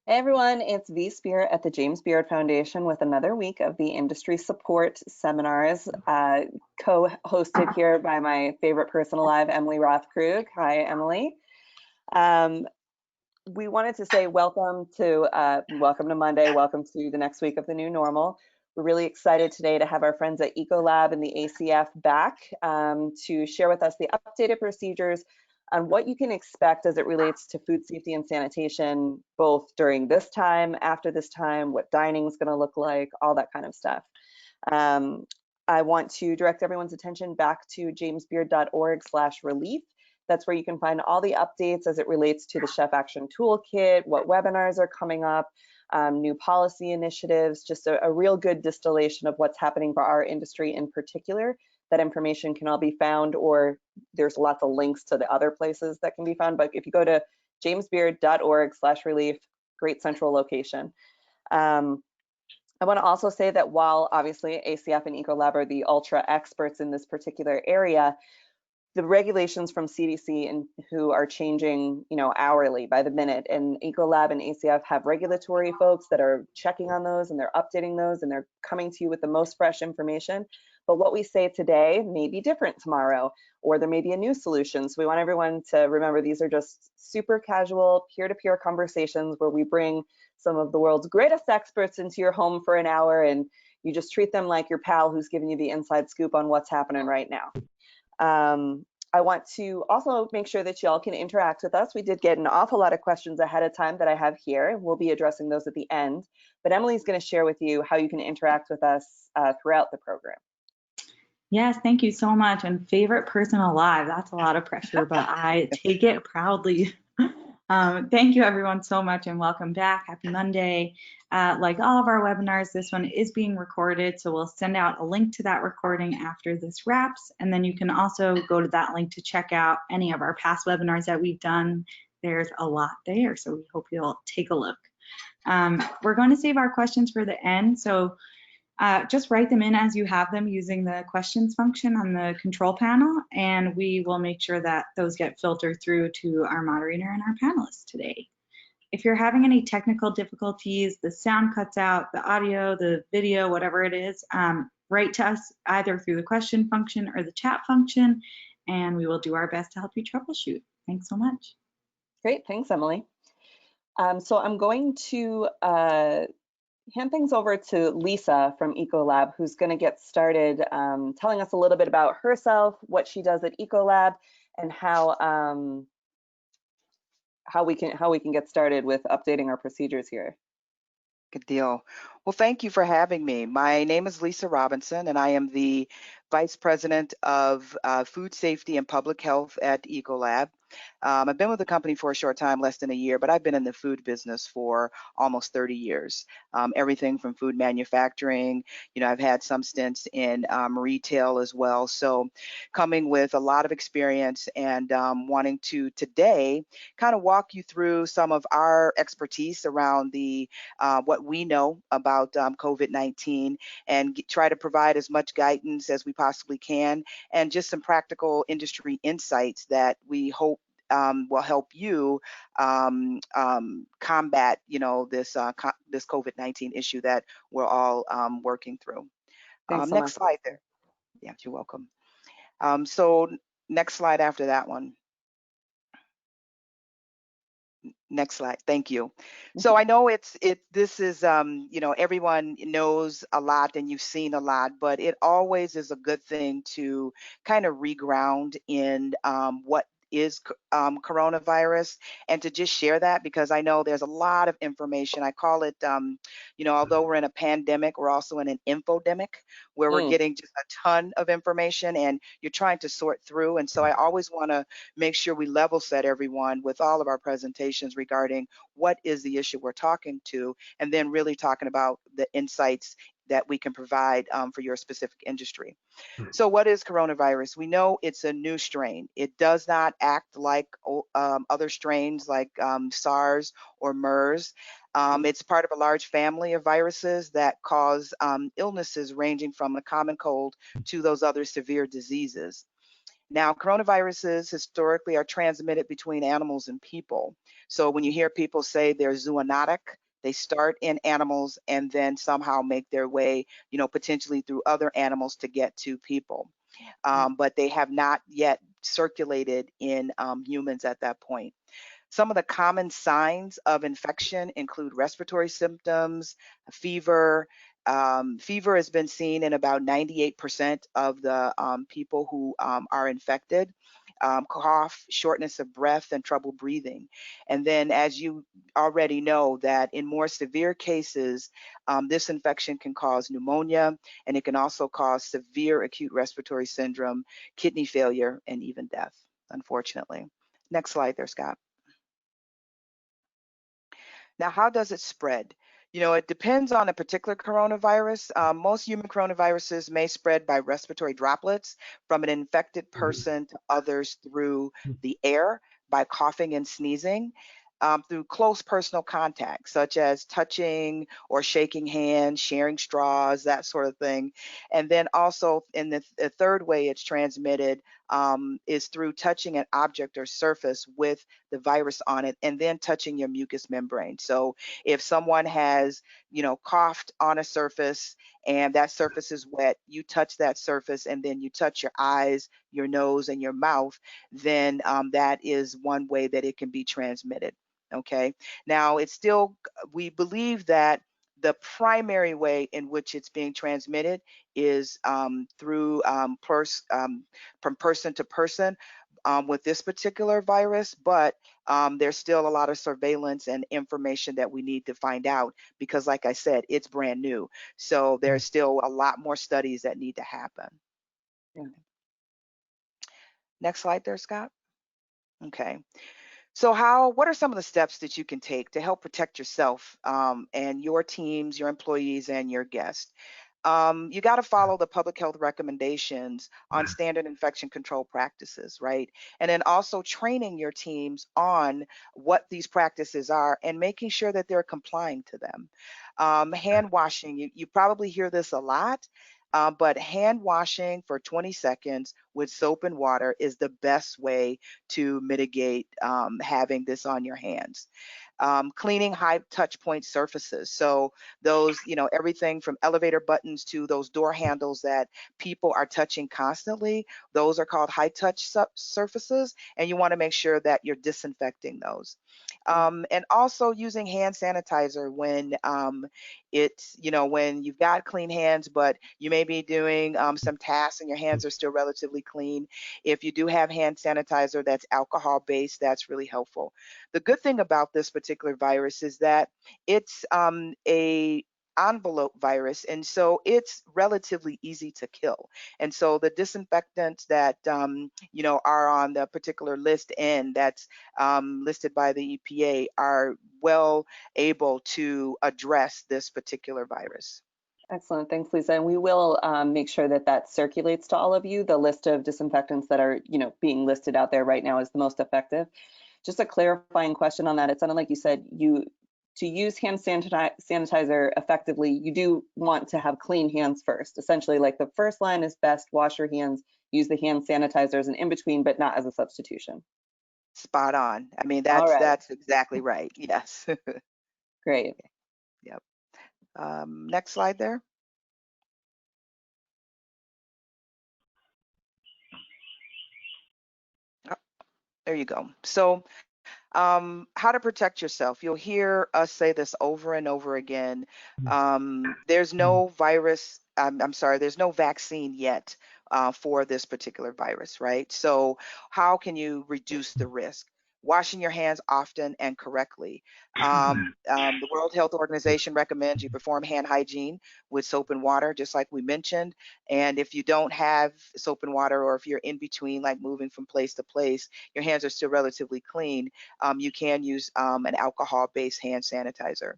Hey everyone, it's V Spear at the James Beard Foundation with another week of the Industry Support Seminars, co-hosted here by my favorite person alive, Emily Rothkrug. Hi, Emily. We wanted to say welcome to Monday, welcome to the next week of the new normal. We're really excited today to have our friends at Ecolab and the ACF back to share with us the updated procedures on what you can expect as it relates to food safety and sanitation, both during this time, after this time, what dining is going to look like, all that kind of stuff. I want to direct everyone's attention back to jamesbeard.org/relief. That's where you can find all the updates as it relates to the Chef Action Toolkit, what webinars are coming up, new policy initiatives, just a real good distillation of what's happening for our industry in particular. That information can all be found, or there's lots of links to the other places that can be found. But if you go to jamesbeard.org/relief, great central location. I want to also say that while obviously ACF and Ecolab are the ultra experts in this particular area, the regulations from CDC and who are changing, hourly by the minute, and Ecolab and ACF have regulatory folks that are checking on those and they're updating those and they're coming to you with the most fresh information. But what we say today may be different tomorrow, or there may be a new solution. So we want everyone to remember these are just super casual, peer-to-peer conversations where we bring some of the world's greatest experts into your home for an hour and you just treat them like your pal who's giving you the inside scoop on what's happening right now. I want to also make sure that y'all can interact with us. We did get an awful lot of questions ahead of time that I have here. We'll be addressing those at the end, but Emily's going to share with you how you can interact with us throughout the program. Yes, thank you so much. And favorite person alive, that's a lot of pressure, but I take it proudly. Thank you everyone so much and welcome back. Happy Monday. Like all of our webinars, this one is being recorded, so we'll send out a link to that recording after this wraps, and then you can also go to that link to check out any of our past webinars that we've done. There's a lot there, so we hope you'll take a look. We're going to save our questions for the end, so just write them in as you have them using the questions function on the control panel, and we will make sure that those get filtered through to our moderator and our panelists today. If you're having any technical difficulties, the sound cuts out, the audio, the video, whatever it is, write to us either through the question function or the chat function, and we will do our best to help you troubleshoot. Thanks so much. Great, thanks, Emily. So I'm going to hand things over to Lisa from Ecolab, who's going to get started telling us a little bit about herself, what she does at Ecolab, and how we can get started with updating our procedures here. Good deal. Well, thank you for having me. My name is Lisa Robinson, and I am the Vice President of Food Safety and Public Health at Ecolab. I've been with the company for a short time, less than a year, but I've been in the food business for almost 30 years. Everything from food manufacturing, I've had some stints in retail as well. So coming with a lot of experience and wanting to today kind of walk you through some of our expertise around the what we know about COVID-19 and try to provide as much guidance as we possibly can and just some practical industry insights that we hope will help you combat, this COVID-19 issue that we're all working through. Next slide there. Yeah, you're welcome. So next slide after that one. Next slide. Thank you. So I know this is everyone knows a lot and you've seen a lot, but it always is a good thing to kind of reground in what is coronavirus and to just share that, because I know there's a lot of information. I call it, although we're in a pandemic, we're also in an infodemic where we're getting just a ton of information and you're trying to sort through. And so I always want to make sure we level set everyone with all of our presentations regarding what is the issue we're talking to, and then really talking about the insights that we can provide for your specific industry. So what is coronavirus? We know it's a new strain. It does not act like other strains like SARS or MERS. It's part of a large family of viruses that cause illnesses ranging from a common cold to those other severe diseases. Now, coronaviruses historically are transmitted between animals and people. So when you hear people say they're zoonotic, they start in animals and then somehow make their way, potentially through other animals to get to people. But they have not yet circulated in humans at that point. Some of the common signs of infection include respiratory symptoms, fever. Fever has been seen in about 98% of the people who are infected. Cough, shortness of breath, and trouble breathing. And then, as you already know, that in more severe cases, this infection can cause pneumonia, and it can also cause severe acute respiratory syndrome, kidney failure, and even death, unfortunately. Next slide there, Scott. Now, how does it spread? It depends on a particular coronavirus. Most human coronaviruses may spread by respiratory droplets from an infected person to others through the air, by coughing and sneezing, through close personal contact, such as touching or shaking hands, sharing straws, that sort of thing. And then also in the third way it's transmitted is through touching an object or surface with the virus on it, and then touching your mucous membrane. So if someone has, coughed on a surface and that surface is wet, you touch that surface and then you touch your eyes, your nose, and your mouth, then that is one way that it can be transmitted. Okay. Now it's still, we believe that the primary way in which it's being transmitted is through from person to person with this particular virus, but there's still a lot of surveillance and information that we need to find out because, like I said, it's brand new. So there's still a lot more studies that need to happen. Yeah. Next slide there, Scott. Okay. So what are some of the steps that you can take to help protect yourself and your teams, your employees, and your guests? You got to follow the public health recommendations on standard infection control practices, right? And then also training your teams on what these practices are and making sure that they're complying to them. Hand washing, you probably hear this a lot, but hand washing for 20 seconds with soap and water is the best way to mitigate having this on your hands. Cleaning high touch point surfaces. So those, everything from elevator buttons to those door handles that people are touching constantly, those are called high touch surfaces, and you want to make sure that you're disinfecting those. And also using hand sanitizer when it's, when you've got clean hands, but you may be doing some tasks and your hands are still relatively clean. If you do have hand sanitizer that's alcohol based, that's really helpful. The good thing about this particular virus is that it's a envelope virus, and so it's relatively easy to kill. And so the disinfectants that are on the particular list and that's listed by the EPA are well able to address this particular virus. Excellent. Thanks, Lisa. And we will make sure that that circulates to all of you. The list of disinfectants that are, being listed out there right now is the most effective. Just a clarifying question on that. It sounded like you said to use hand sanitizer effectively, you do want to have clean hands first. Essentially, like the first line is best, wash your hands, use the hand sanitizer as an in-between, but not as a substitution. Spot on. I mean, All right. that's exactly right. Yes. Great. Yep. Next slide there. Oh, there you go. So how to protect yourself. You'll hear us say this over and over again. There's no virus, I'm sorry, there's no vaccine yet for this particular virus, right? So how can you reduce the risk? Washing your hands often and correctly. The World Health Organization recommends you perform hand hygiene with soap and water, just like we mentioned. And if you don't have soap and water, or if you're in between, like moving from place to place, your hands are still relatively clean, you can use an alcohol-based hand sanitizer.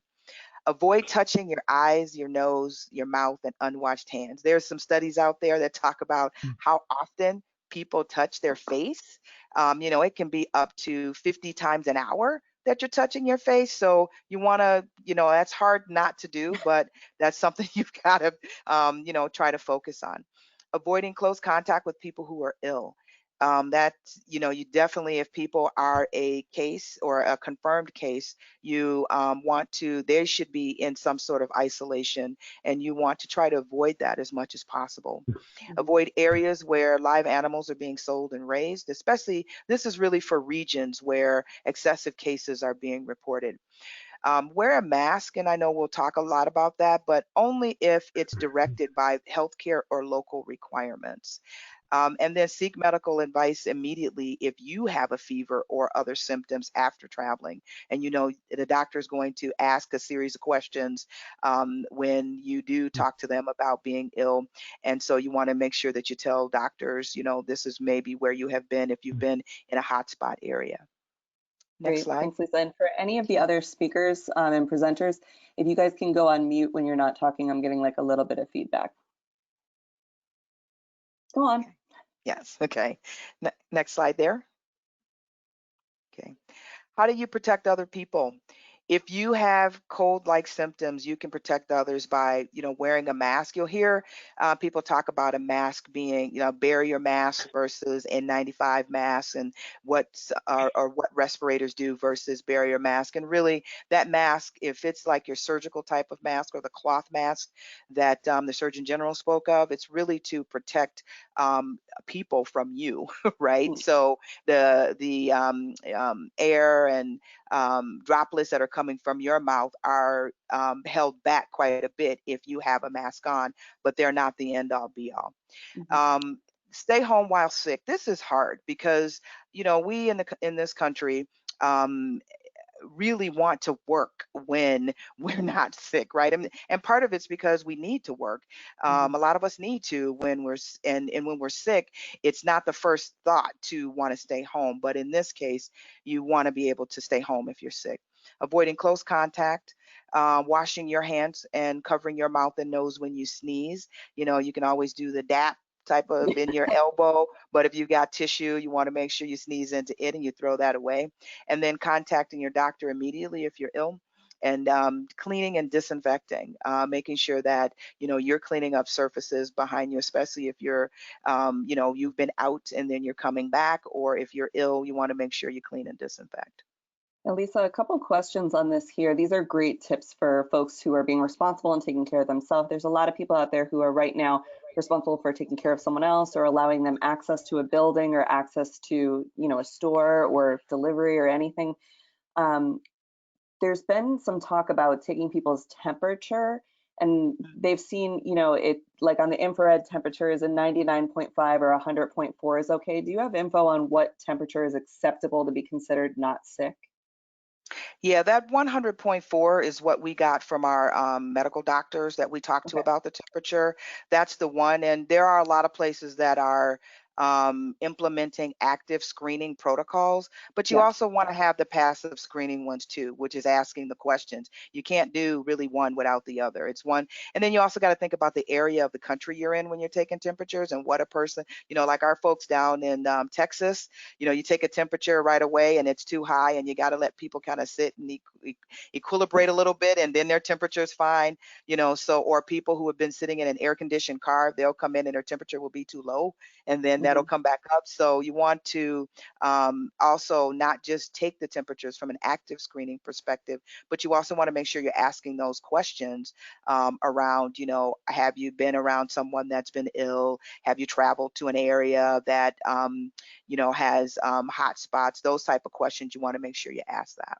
Avoid touching your eyes, your nose, your mouth, and unwashed hands. There's some studies out there that talk about how often people touch their face. It can be up to 50 times an hour that you're touching your face. So you want to, that's hard not to do, but that's something you've got to, try to focus on. Avoiding close contact with people who are ill. That, you definitely, if people are a case or a confirmed case, you they should be in some sort of isolation, and you want to try to avoid that as much as possible. Avoid areas where live animals are being sold and raised, especially this is really for regions where excessive cases are being reported. Wear a mask, and I know we'll talk a lot about that, but only if it's directed by healthcare or local requirements. And then seek medical advice immediately if you have a fever or other symptoms after traveling. And the doctor is going to ask a series of questions when you do talk to them about being ill. And so you want to make sure that you tell doctors, this is maybe where you have been if you've been in a hotspot area. Next Great, slide. thanks, Lisa. And for any of the other speakers and presenters, if you guys can go on mute when you're not talking, I'm getting like a little bit of feedback. Go on. Okay. Yes, okay. Next slide there. Okay. How do you protect other people? If you have cold-like symptoms, you can protect others by, wearing a mask. You'll hear people talk about a mask being, barrier masks versus N95 masks, and or what respirators do versus barrier mask. And really, that mask, if it's like your surgical type of mask or the cloth mask that the Surgeon General spoke of, it's really to protect people from you, right? So the air and droplets that are coming from your mouth are held back quite a bit if you have a mask on, but they're not the end all be all. Stay home while sick. This is hard because we in this country really want to work when we're not sick, right? And part of it's because we need to work. A lot of us need to when and when we're sick, it's not the first thought to want to stay home. But in this case, you want to be able to stay home if you're sick. Avoiding close contact, washing your hands and covering your mouth and nose when you sneeze. You can always do the DAP type of in your elbow, but if you got tissue, you want to make sure you sneeze into it and you throw that away. And then contacting your doctor immediately if you're ill, and cleaning and disinfecting, making sure that you're cleaning up surfaces behind you, especially if you're you've been out and then you're coming back, or if you're ill, you want to make sure you clean and disinfect. And Lisa, a couple questions on this here. These are great tips for folks who are being responsible and taking care of themselves. There's a lot of people out there who are right now responsible for taking care of someone else or allowing them access to a building or access to, a store or delivery or anything. There's been some talk about taking people's temperature, and they've seen, it like on the infrared temperature is a 99.5 or 100.4 is okay. Do you have info on what temperature is acceptable to be considered not sick? Yeah, that 100.4 is what we got from our medical doctors that we talked to about the temperature. That's the one. And there are a lot of places that are implementing active screening protocols, but you also want to have the passive screening ones too, which is asking the questions. You can't do really one without the other. It's one. And then you also got to think about the area of the country you're in when you're taking temperatures and what a person, like our folks down in Texas, you take a temperature right away and it's too high, and you got to let people kind of sit and equilibrate a little bit, and then their temperature is fine, or people who have been sitting in an air conditioned car, they'll come in and their temperature will be too low, and then that'll come back up. So you want to also not just take the temperatures from an active screening perspective, but you also want to make sure you're asking those questions around, have you been around someone that's been ill? Have you traveled to an area that, has hot spots? Those type of questions, you want to make sure you ask that.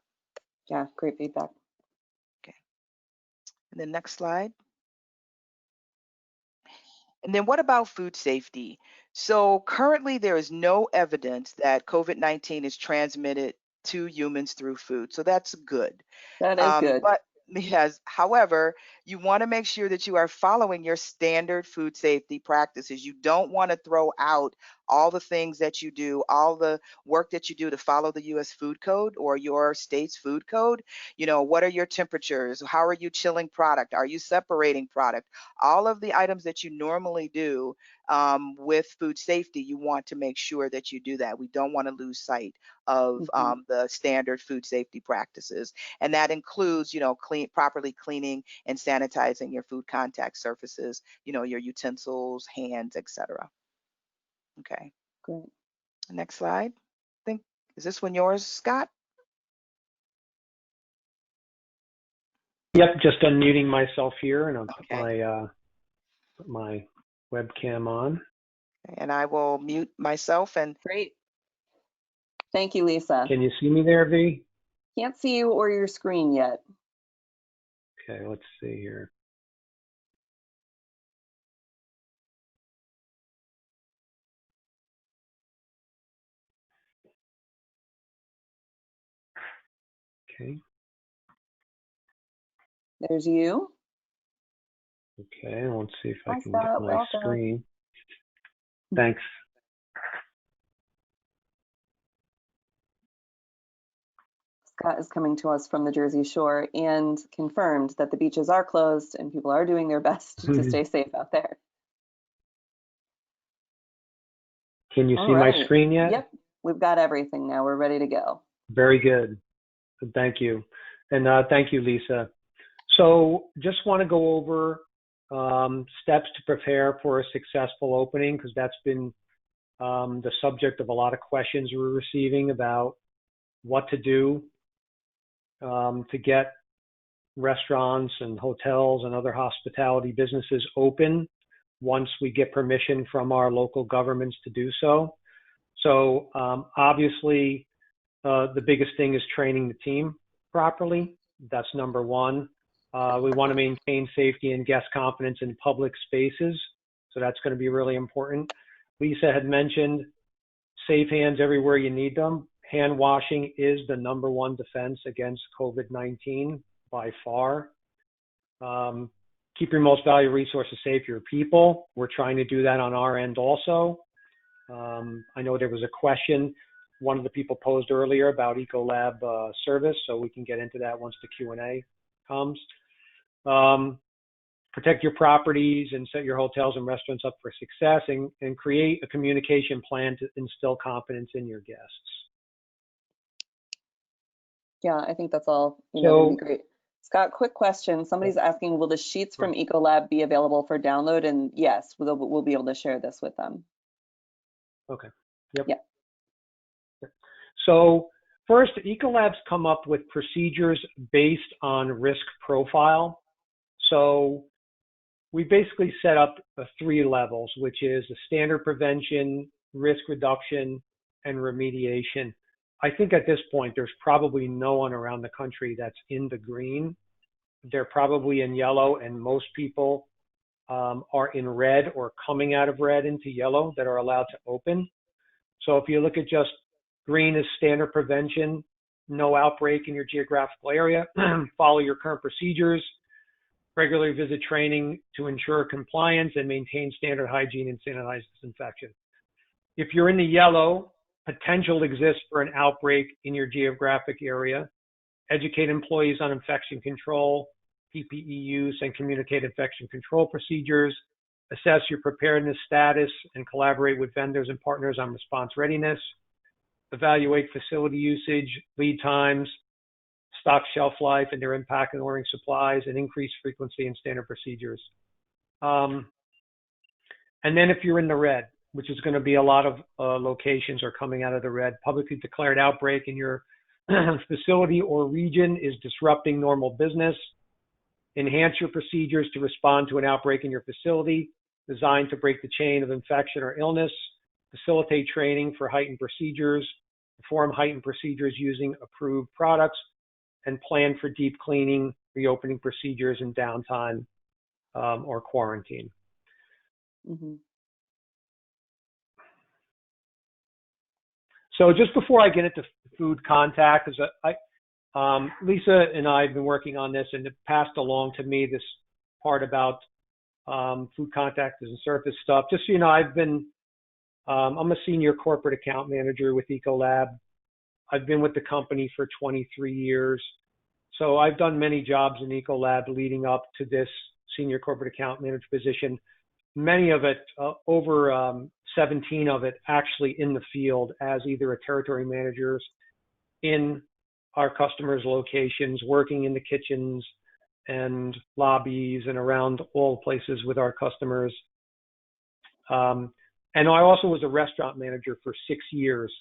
Yeah, great feedback. Okay. And then next slide. And then what about food safety? So currently there is no evidence that COVID-19 is transmitted to humans through food. So that's good. That is good. But yes, however, you want to make sure that you are following your standard food safety practices. You don't want to throw out all the things that you do, all the work that you do to follow the US food code or your state's food code. What are your temperatures? How are you chilling product? Are you separating product? All of the items that you normally do with food safety, you want to make sure that you do that. We don't want to lose sight of the standard food safety practices. And that includes, properly cleaning and sanitizing your food contact surfaces, your utensils, hands, etc. Okay. Great. Next slide. I think, is this one yours, Scott? Yep, just unmuting myself here, and I'll Okay. put my webcam on. And I will mute myself. And Great. Thank you, Lisa. Can you see me there, V? Can't see you or your screen yet. Okay, let's see here. Okay. There's you. Okay, let's see if I Hi, can get Scott. my Welcome. screen. Thanks. Scott is coming to us from the Jersey Shore and confirmed that the beaches are closed and people are doing their best to stay safe out there. Can you All see my right. screen yet? Yep, we've got everything now. We're ready to go. Very good. Thank you. And thank you, Lisa. So just want to go over steps to prepare for a successful opening, because that's been the subject of a lot of questions we're receiving about what to do to get restaurants and hotels and other hospitality businesses open once we get permission from our local governments to do so. So obviously, the biggest thing is training the team properly. That's number one. We want to maintain safety and guest confidence in public spaces. So that's going to be really important. Lisa had mentioned safe hands everywhere you need them. Hand washing is the number one defense against COVID-19 by far. Keep your most valuable resources safe, your people. We're trying to do that on our end also. I know there was a question one of the people posed earlier about Ecolab service, so we can get into that once the Q&A comes. Protect your properties and set your hotels and restaurants up for success, and create a communication plan to instill confidence in your guests. Yeah, I think that's all going to be great. Scott, quick question. Somebody's asking, will the sheets from Ecolab be available for download? And yes, we'll be able to share this with them. Okay. Yep. Yeah. So first, Ecolab's come up with procedures based on risk profile. So we basically set up 3 levels, which is a standard prevention, risk reduction, and remediation. I think at this point, there's probably no one around the country that's in the green. They're probably in yellow, and most people are in red or coming out of red into yellow that are allowed to open. So if you look at just green as standard prevention, no outbreak in your geographical area, follow your current procedures, regularly visit training to ensure compliance, and maintain standard hygiene and sanitized disinfection. If you're in the yellow, potential exists for an outbreak in your geographic area. Educate employees on infection control, PPE use, and communicate infection control procedures. Assess your preparedness status and collaborate with vendors and partners on response readiness. Evaluate facility usage, lead times, stock shelf life, and their impact on ordering supplies, and increase frequency and standard procedures. And then if you're in the red, which is going to be a lot of locations are coming out of the red, publicly declared outbreak in your facility or region is disrupting normal business. Enhance your procedures to respond to an outbreak in your facility, designed to break the chain of infection or illness. Facilitate training for heightened procedures, perform heightened procedures using approved products, and plan for deep cleaning, reopening procedures, and downtime or quarantine. Mm-hmm. So just before I get into food contact, because Lisa and I have been working on this, and it passed along to me this part about food contact and surface stuff. Just so you know, I'm a senior corporate account manager with Ecolab. I've been with the company for 23 years. So I've done many jobs in Ecolab leading up to this senior corporate account manager position. Many of it, over 17 of it, actually in the field as either a territory managers in our customers' locations, working in the kitchens and lobbies and around all places with our customers. And I also was a restaurant manager for 6 years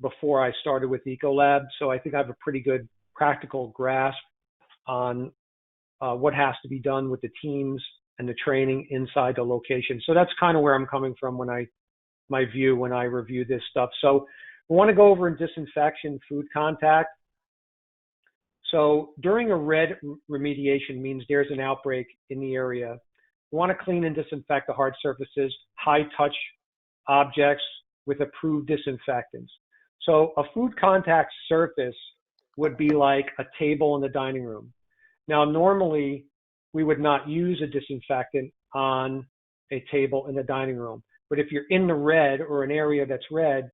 before I started with Ecolab. So I think I have a pretty good practical grasp on what has to be done with the teams and the training inside the location. So that's kind of where I'm coming from when my view when I review this stuff. So we want to go over in disinfection food contact. So during a red remediation means there's an outbreak in the area. We want to clean and disinfect the hard surfaces, high touch objects with approved disinfectants. So a food contact surface would be like a table in the dining room. Now, normally we would not use a disinfectant on a table in the dining room. But if you're in the red or an area that's red,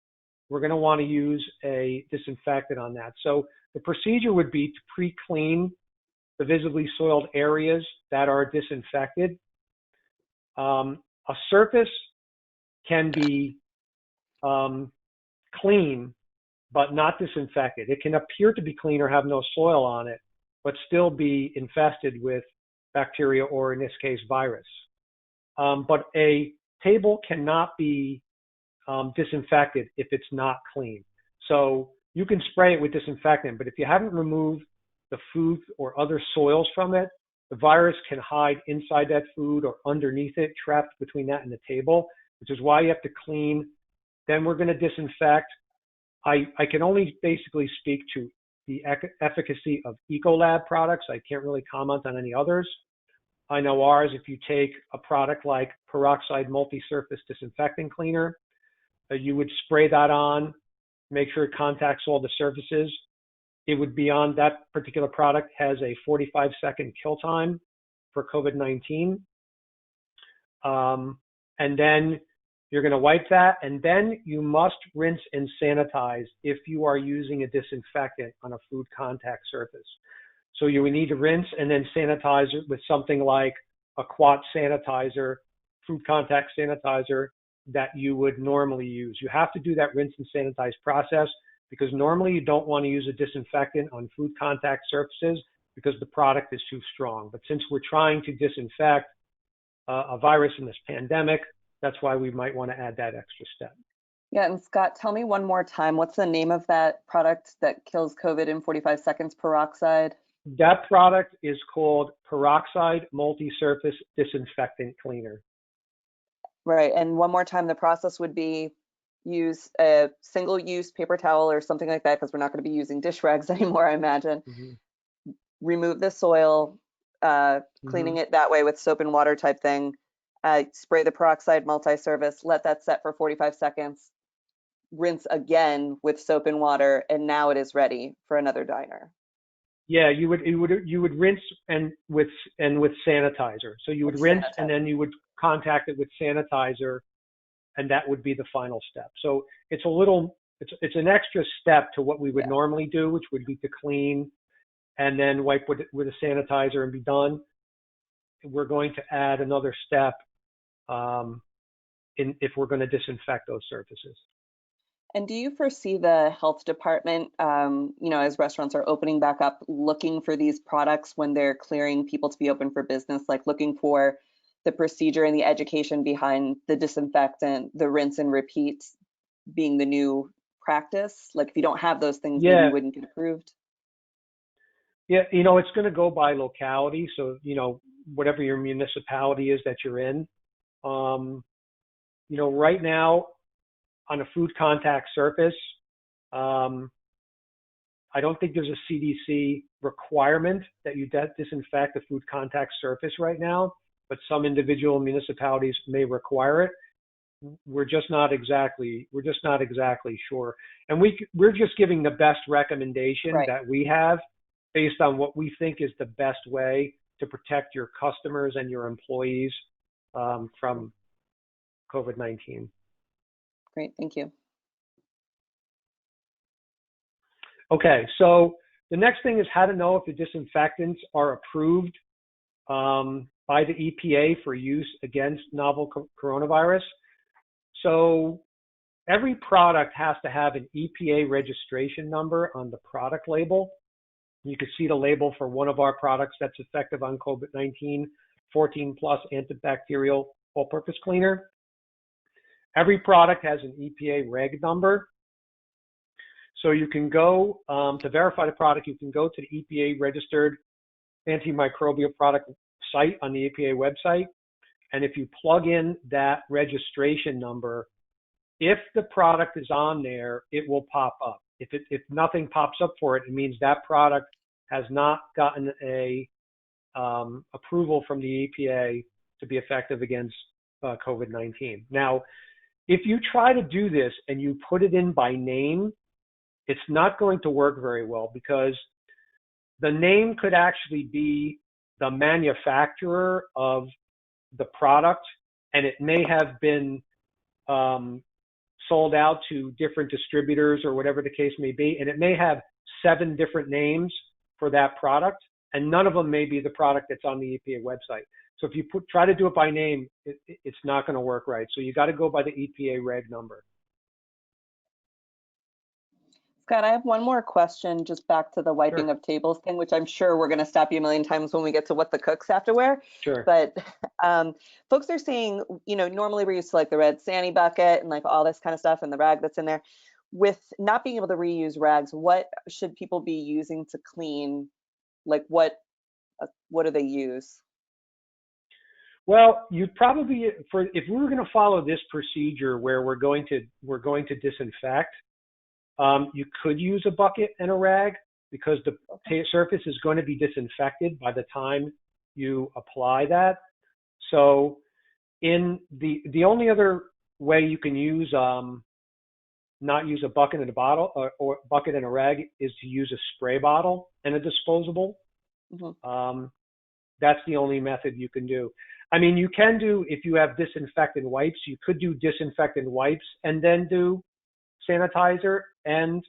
we're going to want to use a disinfectant on that. So the procedure would be to pre-clean the visibly soiled areas that are disinfected. A surface can be clean, but not disinfected. It can appear to be clean or have no soil on it, but still be infested with bacteria or, in this case, virus. But a table cannot be disinfected if it's not clean. So you can spray it with disinfectant, but if you haven't removed the food or other soils from it, the virus can hide inside that food or underneath it, trapped between that and the table, which is why you have to clean. Then we're going to disinfect. I can only basically speak to the efficacy of Ecolab products. I can't really comment on any others. I know ours, if you take a product like peroxide multi-surface disinfectant cleaner, you would spray that on, make sure it contacts all the surfaces. It would be on that particular product has a 45-second kill time for COVID-19. And then you're going to wipe that, and then you must rinse and sanitize if you are using a disinfectant on a food contact surface. So you would need to rinse and then sanitize it with something like a quat sanitizer, food contact sanitizer that you would normally use. You have to do that rinse and sanitize process because normally you don't want to use a disinfectant on food contact surfaces because the product is too strong. But since we're trying to disinfect a virus in this pandemic, that's why we might want to add that extra step. Yeah, and Scott, tell me one more time, what's the name of that product that kills COVID in 45 seconds, peroxide? That product is called peroxide multi-surface disinfectant cleaner. Right, and one more time, the process would be use a single-use paper towel or something like that, because we're not going to be using dish rags anymore, I imagine. Mm-hmm. Remove the soil, cleaning it that way with soap and water type thing. Spray the peroxide multi-surface, let that set for 45 seconds, rinse again with soap and water, and now it is ready for another diner. Yeah, you would rinse and with sanitizer. So you would rinse and then you would contact it with sanitizer, and that would be the final step. So it's an extra step to what we would normally do, which would be to clean and then wipe with a sanitizer and be done. We're going to add another step if we're going to disinfect those surfaces. And do you foresee the health department, as restaurants are opening back up, looking for these products when they're clearing people to be open for business, like looking for the procedure and the education behind the disinfectant, the rinse and repeat being the new practice? Like if you don't have those things, maybe you wouldn't get approved? Yeah, it's going to go by locality. So, whatever your municipality is that you're in, right now on a food contact surface, I don't think there's a CDC requirement that you disinfect a food contact surface right now, but some individual municipalities may require it. We're just not exactly sure. And we're just giving the best recommendation that we have based on what we think is the best way to protect your customers and your employees from COVID-19. Great, thank you. Okay, so the next thing is how to know if the disinfectants are approved by the EPA for use against novel coronavirus. So every product has to have an EPA registration number on the product label. You can see the label for one of our products that's effective on COVID-19, 14+ antibacterial all-purpose cleaner. Every product has an EPA reg number. So you can go, to verify the product, you can go to the EPA registered antimicrobial product site on the EPA website. And if you plug in that registration number, if the product is on there, it will pop up. If nothing pops up for it, it means that product has not gotten a approval from the EPA to be effective against COVID-19. Now, if you try to do this and you put it in by name, it's not going to work very well, because the name could actually be the manufacturer of the product, and it may have been sold out to different distributors or whatever the case may be, and it may have 7 different names for that product, and none of them may be the product that's on the EPA website. So if you try to do it by name, it's not going to work right. So you got to go by the EPA reg number. Scott, I have one more question, just back to the wiping Sure. of tables thing, which I'm sure we're going to stop you a million times when we get to what the cooks have to wear. Sure. But folks are saying, normally we're used to like the red Sani bucket and like all this kind of stuff and the rag that's in there. With not being able to reuse rags, what should people be using to clean? Like what do they use? Well, you'd probably, if we were going to follow this procedure where we're going to disinfect, you could use a bucket and a rag, because the surface is going to be disinfected by the time you apply that. So the only other way you can use not use a bucket and a bottle or bucket and a rag is to use a spray bottle and a disposable. Mm-hmm. That's the only method you can do. I mean, you can do, if you have disinfectant wipes, you could do disinfectant wipes and then do sanitizer and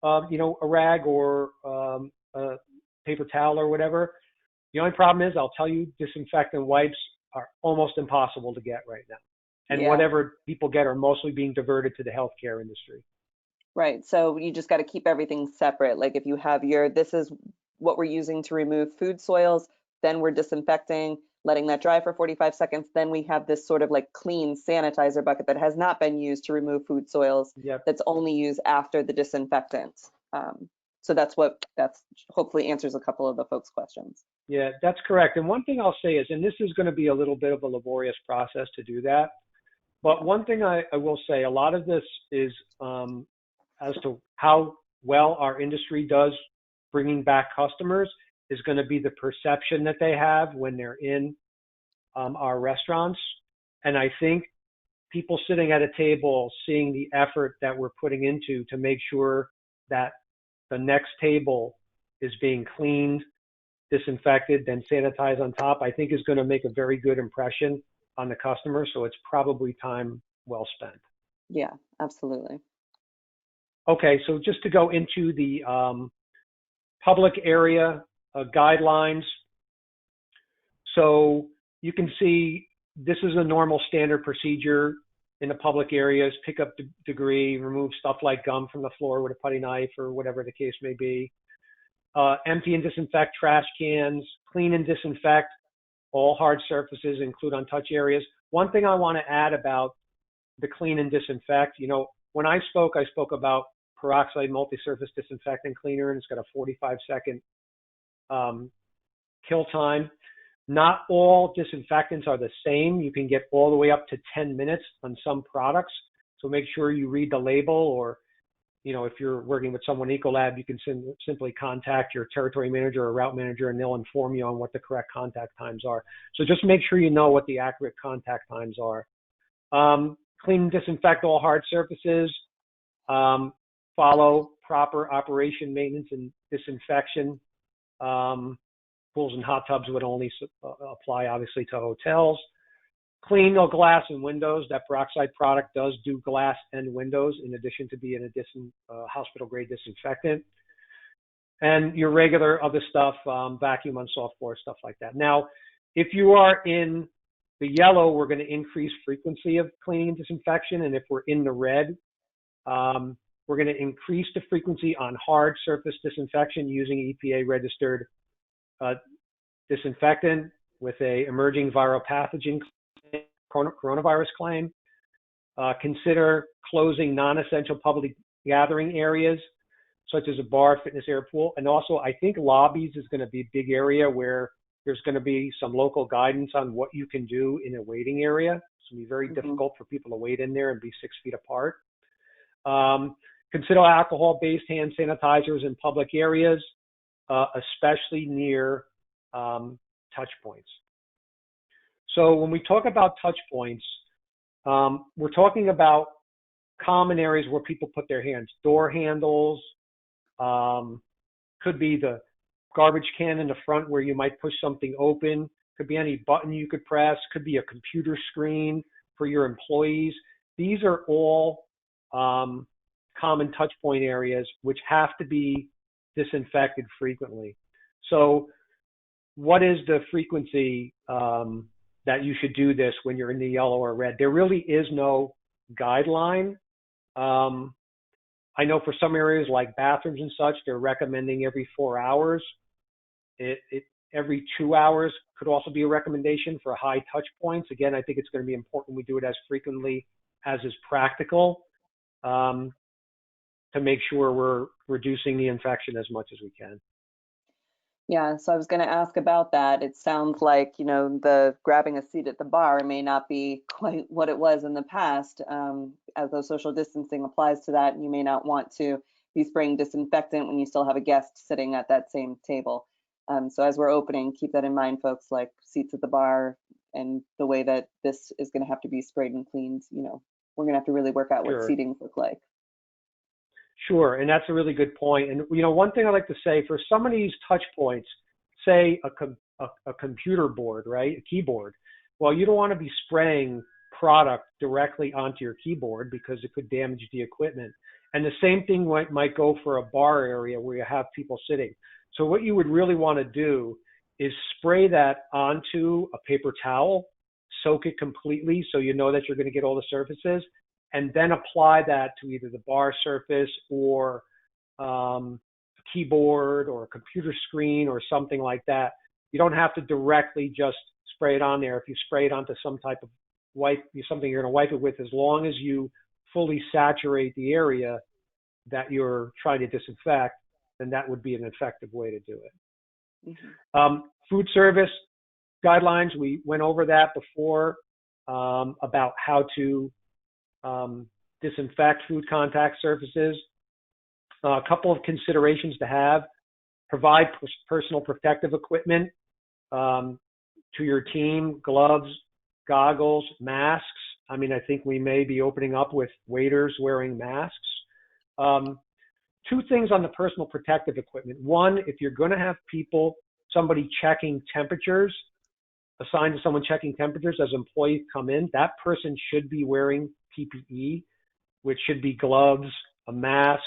a rag or a paper towel or whatever. The only problem is, I'll tell you, disinfectant wipes are almost impossible to get right now, and whatever people get are mostly being diverted to the healthcare industry. Right. So you just got to keep everything separate. Like if you have this is what we're using to remove food soils, then we're disinfecting, letting that dry for 45 seconds. Then we have this sort of like clean sanitizer bucket that has not been used to remove food soils. Yep. That's only used after the disinfectant. So that's hopefully answers a couple of the folks' questions. Yeah, that's correct. And one thing I'll say is, and this is going to be a little bit of a laborious process to do that, but one thing I will say, a lot of this is as to how well our industry does bringing back customers is going to be the perception that they have when they're in our restaurants. And I think people sitting at a table seeing the effort that we're putting into to make sure that the next table is being cleaned, disinfected, then sanitized on top, I think is going to make a very good impression on the customer. So it's probably time well spent. Yeah, absolutely. Okay, so just to go into the public area guidelines. So you can see this is a normal standard procedure in the public areas: pick up debris, remove stuff like gum from the floor with a putty knife or whatever the case may be. Empty and disinfect trash cans, clean and disinfect all hard surfaces, include untouched areas. One thing I want to add about the clean and disinfect, when I spoke about peroxide multi-surface disinfectant cleaner, and it's got a 45-second kill time. Not all disinfectants are the same. You can get all the way up to 10 minutes on some products. So make sure you read the label, or, if you're working with someone Ecolab, you can simply contact your territory manager or route manager, and they'll inform you on what the correct contact times are. So just make sure you know what the accurate contact times are. Clean and disinfect all hard surfaces. Follow proper operation, maintenance, and disinfection. Pools and hot tubs would only apply, obviously, to hotels. Clean all glass and windows. That peroxide product does do glass and windows, in addition to being a hospital-grade disinfectant. And your regular other stuff, vacuum on soft floor, stuff like that. Now, if you are in the yellow, we're going to increase frequency of cleaning and disinfection. And if we're in the red, we're going to increase the frequency on hard surface disinfection using EPA-registered disinfectant with a emerging viral pathogen coronavirus claim. Consider closing non-essential public gathering areas, such as a bar, fitness area, pool. And also, I think lobbies is going to be a big area where there's going to be some local guidance on what you can do in a waiting area. It's going to be very difficult for people to wait in there and be 6 feet apart. Consider alcohol-based hand sanitizers in public areas, especially near touch points. So when we talk about touch points, we're talking about common areas where people put their hands. Door handles, could be the garbage can in the front where you might push something open, could be any button you could press, could be a computer screen for your employees. These are all common touch point areas which have to be disinfected frequently. So what is the frequency that you should do this when you're in the yellow or red? There really is no guideline. I know for some areas like bathrooms and such, they're recommending every 4 hours. Every 2 hours could also be a recommendation for high touch points. Again, I think it's going to be important we do it as frequently as is practical to make sure we're reducing the infection as much as we can. Yeah, so I was going to ask about that. It sounds like, you know, the grabbing a seat at the bar may not be quite what it was in the past, as though social distancing applies to that. You may not want to be spraying disinfectant when you still have a guest sitting at that same table. So as we're opening, keep that in mind, folks, like seats at the bar and the way that this is going to have to be sprayed and cleaned. You know, we're going to have to really work out what seatings look like. Sure, and that's a really good point. And you know, one thing I like to say for some of these touch points, say a computer board, right, a keyboard. Well, you don't want to be spraying product directly onto your keyboard because it could damage the equipment. And the same thing might go for a bar area where you have people sitting. So what you would really want to do is spray that onto a paper towel, soak it completely so you know that you're going to get all the surfaces, and then apply that to either the bar surface or a keyboard or a computer screen or something like that. You don't have to directly just spray it on there. If you spray it onto some type of wipe, something you're going to wipe it with, as long as you fully saturate the area that you're trying to disinfect, then that would be an effective way to do it. Food service guidelines, we went over that before about how to disinfect food contact surfaces. A couple of considerations to have: provide personal protective equipment to your team, gloves, goggles, masks. I mean, I think we may be opening up with waiters wearing masks. Two things on the personal protective equipment. One, if you're going to have somebody checking temperatures, assigned to someone checking temperatures as employees come in, that person should be wearing PPE, which should be gloves, a mask,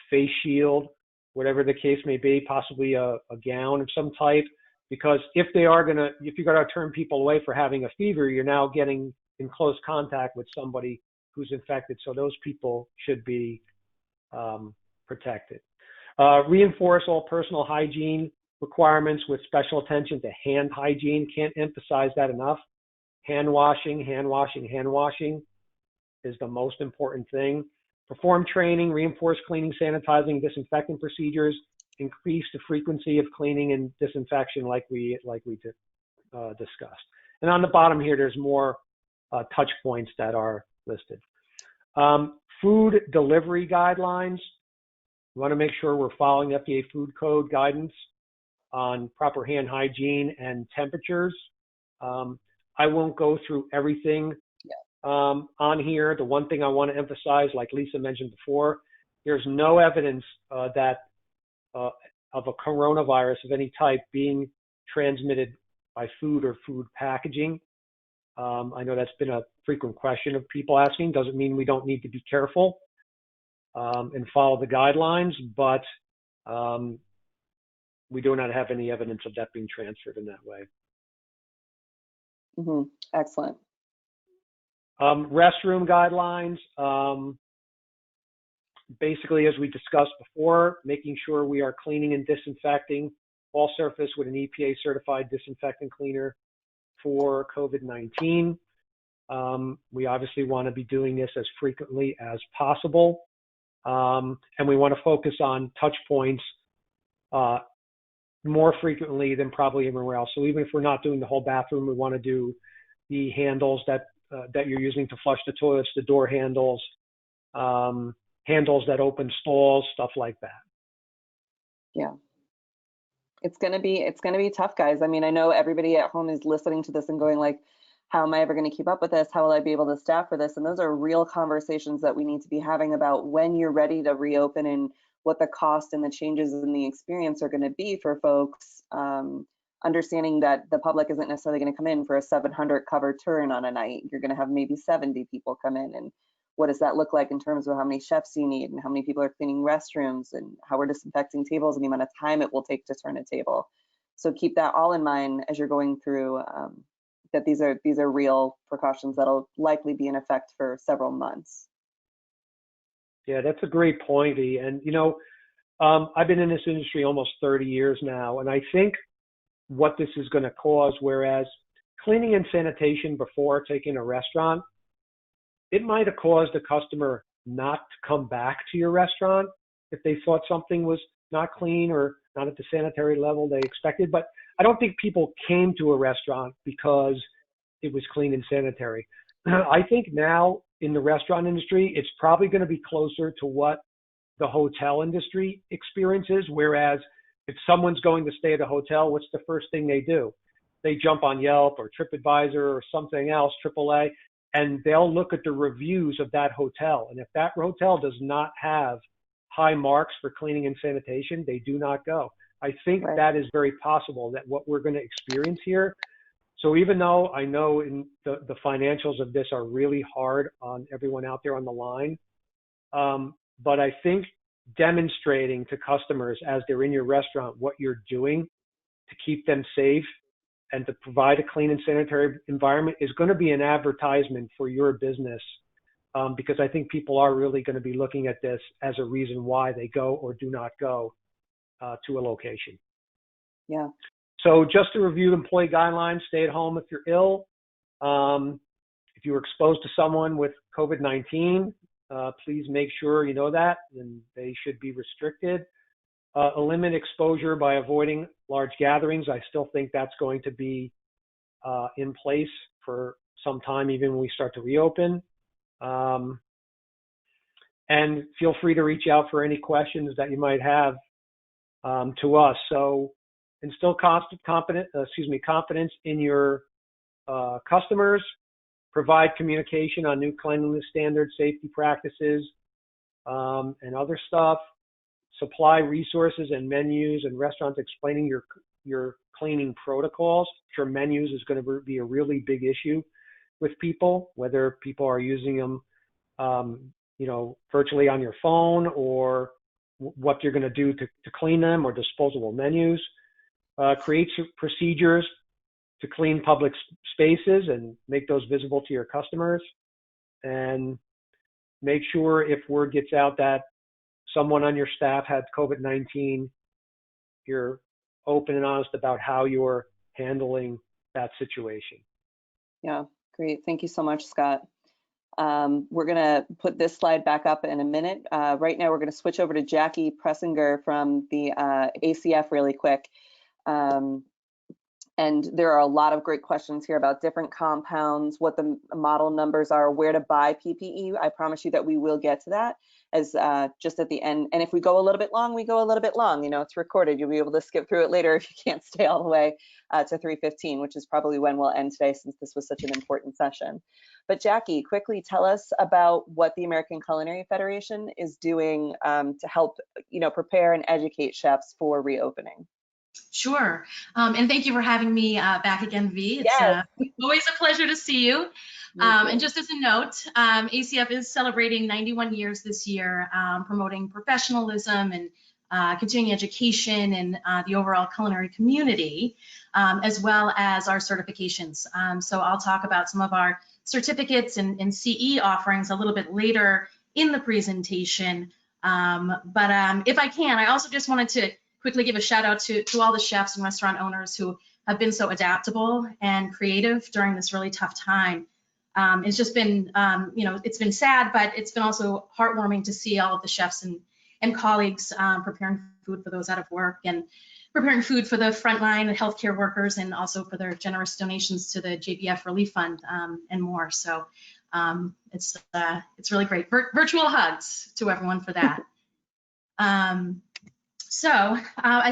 face shield, whatever the case may be, possibly a gown of some type. Because if you're going to turn people away for having a fever, you're now getting in close contact with somebody who's infected. So those people should be protected. Reinforce all personal hygiene requirements with special attention to hand hygiene. Can't emphasize that enough. Hand washing is the most important thing. Perform training, reinforce cleaning, sanitizing, disinfecting procedures, increase the frequency of cleaning and disinfection like we discussed. And on the bottom here, there's more touch points that are listed. Food delivery guidelines. We want to make sure we're following FDA food code guidance on proper hand hygiene and temperatures. I won't go through everything on here. The one thing I want to emphasize, like Lisa mentioned before, there's no evidence that of a coronavirus of any type being transmitted by food or food packaging. I know that's been a frequent question of people asking. Doesn't mean we don't need to be careful and follow the guidelines, but we do not have any evidence of that being transferred in that way. Excellent. Restroom guidelines. Basically, as we discussed before, making sure we are cleaning and disinfecting all surface with an EPA certified disinfectant cleaner for COVID-19. We obviously want to be doing this as frequently as possible. And we want to focus on touch points more frequently than probably everywhere else. So even if we're not doing the whole bathroom, we want to do the handles that you're using to flush the toilets, the door handles, handles that open stalls, stuff like that. Yeah. It's gonna be tough, guys. I mean, I know everybody at home is listening to this and going like, how am I ever going to keep up with this? How will I be able to staff for this? And those are real conversations that we need to be having about when you're ready to reopen and what the cost and the changes in the experience are going to be for folks. Understanding that the public isn't necessarily going to come in for a 700 cover turn on a night. You're going to have maybe 70 people come in, and what does that look like in terms of how many chefs you need and how many people are cleaning restrooms and how we're disinfecting tables and the amount of time it will take to turn a table. So keep that all in mind as you're going through that these are real precautions that'll likely be in effect for several months. Yeah, that's a great point, E. And you know, I've been in this industry almost 30 years now, and I think what this is going to cause, whereas cleaning and sanitation before taking a restaurant, it might have caused a customer not to come back to your restaurant if they thought something was not clean or not at the sanitary level they expected. But I don't think people came to a restaurant because it was clean and sanitary. I think now in the restaurant industry, it's probably going to be closer to what the hotel industry experiences. Whereas if someone's going to stay at a hotel, what's the first thing they do? They jump on Yelp or TripAdvisor or something else, AAA, and they'll look at the reviews of that hotel. And if that hotel does not have high marks for cleaning and sanitation, they do not go. I think that is very possible that what we're going to experience here. So even though I know in the financials of this are really hard on everyone out there on the line, but I think demonstrating to customers as they're in your restaurant what you're doing to keep them safe and to provide a clean and sanitary environment is going to be an advertisement for your business, because I think people are really going to be looking at this as a reason why they go or do not go to a location. Yeah. So just to review employee guidelines, stay at home if you're ill. If you were exposed to someone with COVID-19, please make sure you know that, and they should be restricted. Limit exposure by avoiding large gatherings. I still think that's going to be in place for some time, even when we start to reopen. And feel free to reach out for any questions that you might have to us. So instill confidence in your customers, provide communication on new cleanliness standards, safety practices, and other stuff. Supply resources and menus and restaurants explaining your cleaning protocols. I'm sure menus is going to be a really big issue with people, whether people are using them, virtually on your phone, or what you're going to do to clean them, or disposable menus. Create procedures to clean public spaces and make those visible to your customers, and make sure if word gets out that someone on your staff had COVID-19, you're open and honest about how you're handling that situation. Yeah, great. Thank you so much, Scott. We're going to put this slide back up in a minute. Right now, we're going to switch over to Jacqui Pressinger from the ACF really quick. And there are a lot of great questions here about different compounds, what the model numbers are, where to buy PPE. I promise you that we will get to that as just at the end. And if we go a little bit long, we go a little bit long. You know, it's recorded. You'll be able to skip through it later if you can't stay all the way to 3:15, which is probably when we'll end today, since this was such an important session. But Jacqui, quickly tell us about what the American Culinary Federation is doing to help, prepare and educate chefs for reopening. Sure. And thank you for having me back again, V. It's always a pleasure to see you. And just as a note, ACF is celebrating 91 years this year, promoting professionalism and continuing education in the overall culinary community, as well as our certifications. So I'll talk about some of our certificates and CE offerings a little bit later in the presentation. But if I can, I also just wanted to quickly give a shout out to all the chefs and restaurant owners who have been so adaptable and creative during this really tough time. It's just been, it's been sad, but it's been also heartwarming to see all of the chefs and colleagues preparing food for those out of work and preparing food for the frontline and healthcare workers, and also for their generous donations to the JBF Relief Fund and more. So it's really great. Virtual hugs to everyone for that. I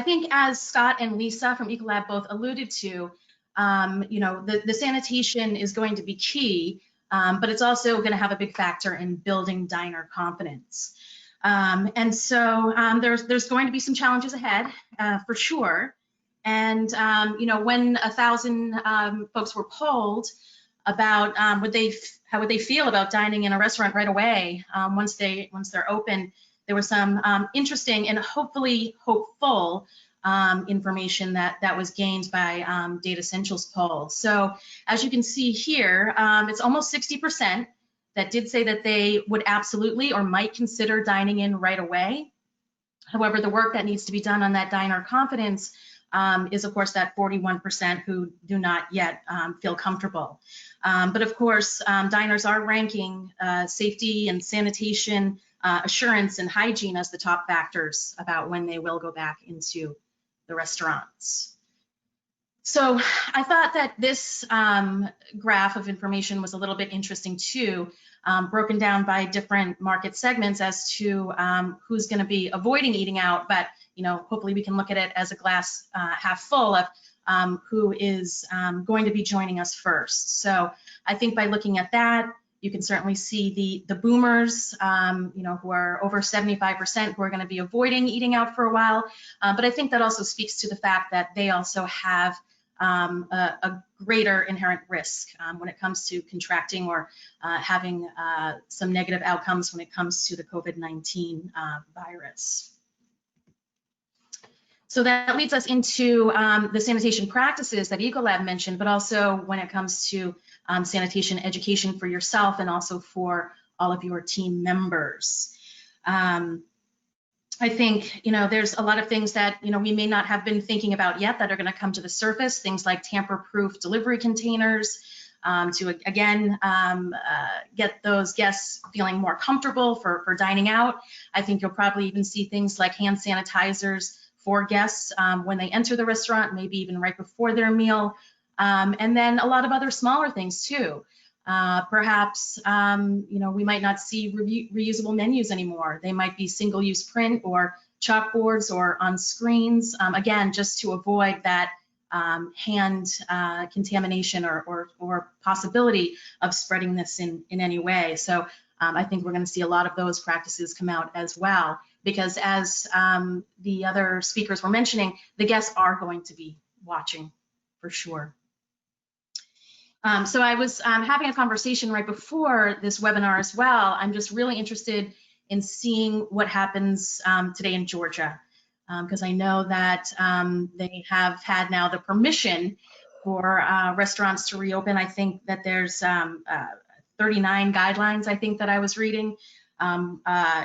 think, as Scott and Lisa from Ecolab both alluded to, the sanitation is going to be key, but it's also going to have a big factor in building diner confidence. There's going to be some challenges ahead, for sure. And when 1,000 folks were polled about how would they feel about dining in a restaurant right away once they're open, there was some interesting and hopefully hopeful information that was gained by Data Essentials poll. So as you can see here, it's almost 60% that did say that they would absolutely or might consider dining in right away. However, the work that needs to be done on that diner confidence is, of course, that 41% who do not yet feel comfortable. But of course, diners are ranking safety and sanitation, assurance and hygiene as the top factors about when they will go back into the restaurants. So I thought that this graph of information was a little bit interesting too, broken down by different market segments as to who's going to be avoiding eating out, but hopefully we can look at it as a glass half full of who is going to be joining us first. So I think by looking at that, you can certainly see the boomers, who are over 75%, who are going to be avoiding eating out for a while. But I think that also speaks to the fact that they also have a greater inherent risk when it comes to contracting or having some negative outcomes when it comes to the COVID-19 virus. So that leads us into the sanitation practices that Ecolab mentioned, but also when it comes to sanitation education for yourself and also for all of your team members. I think, there's a lot of things that, we may not have been thinking about yet that are going to come to the surface, things like tamper-proof delivery containers to, again, get those guests feeling more comfortable for dining out. I think you'll probably even see things like hand sanitizers for guests when they enter the restaurant, maybe even right before their meal. And then a lot of other smaller things too. Perhaps, we might not see reusable menus anymore. They might be single-use print or chalkboards or on screens, again, just to avoid that hand contamination or possibility of spreading this in any way. So I think we're going to see a lot of those practices come out as well, because as the other speakers were mentioning, the guests are going to be watching for sure. So I was having a conversation right before this webinar as well. I'm just really interested in seeing what happens today in Georgia, because I know that they have had now the permission for restaurants to reopen. I think that there's 39 guidelines, I think, that I was reading,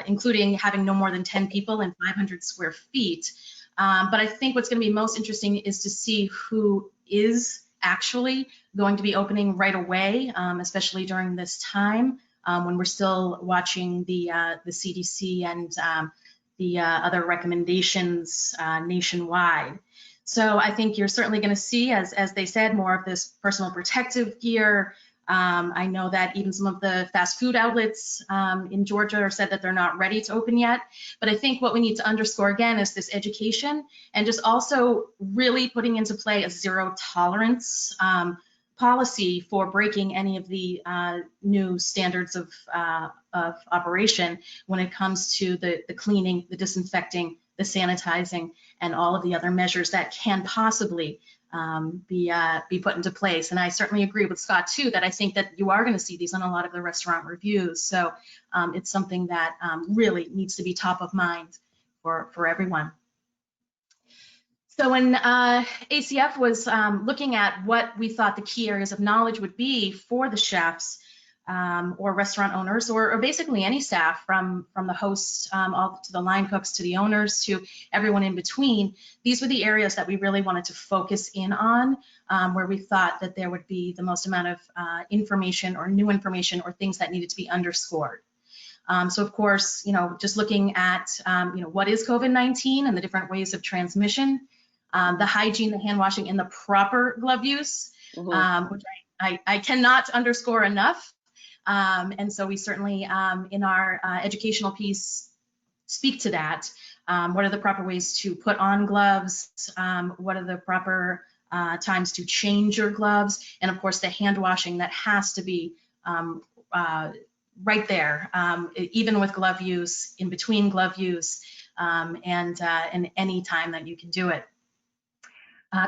including having no more than 10 people and 500 square feet. But I think what's going to be most interesting is to see who is actually going to be opening right away, especially during this time when we're still watching the CDC and the other recommendations nationwide. So I think you're certainly going to see, as they said, more of this personal protective gear. I know that even some of the fast food outlets in Georgia said that they're not ready to open yet. But I think what we need to underscore again is this education and just also really putting into play a zero tolerance policy for breaking any of the new standards of operation when it comes to the cleaning, the disinfecting, the sanitizing, and all of the other measures that can possibly be put into place. And I certainly agree with Scott too, that I think that you are going to see these on a lot of the restaurant reviews. So it's something that really needs to be top of mind for everyone. So when ACF was looking at what we thought the key areas of knowledge would be for the chefs, or restaurant owners, or basically any staff from the hosts all to the line cooks to the owners to everyone in between. These were the areas that we really wanted to focus in on, where we thought that there would be the most amount of information or new information or things that needed to be underscored. So of course, just looking at, what is COVID-19 and the different ways of transmission, the hygiene, the hand washing, and the proper glove use, which I cannot underscore enough. And so we certainly, in our educational piece, speak to that. What are the proper ways to put on gloves? What are the proper times to change your gloves? And of course, the hand washing that has to be right there, even with glove use, in between glove use, and any time that you can do it.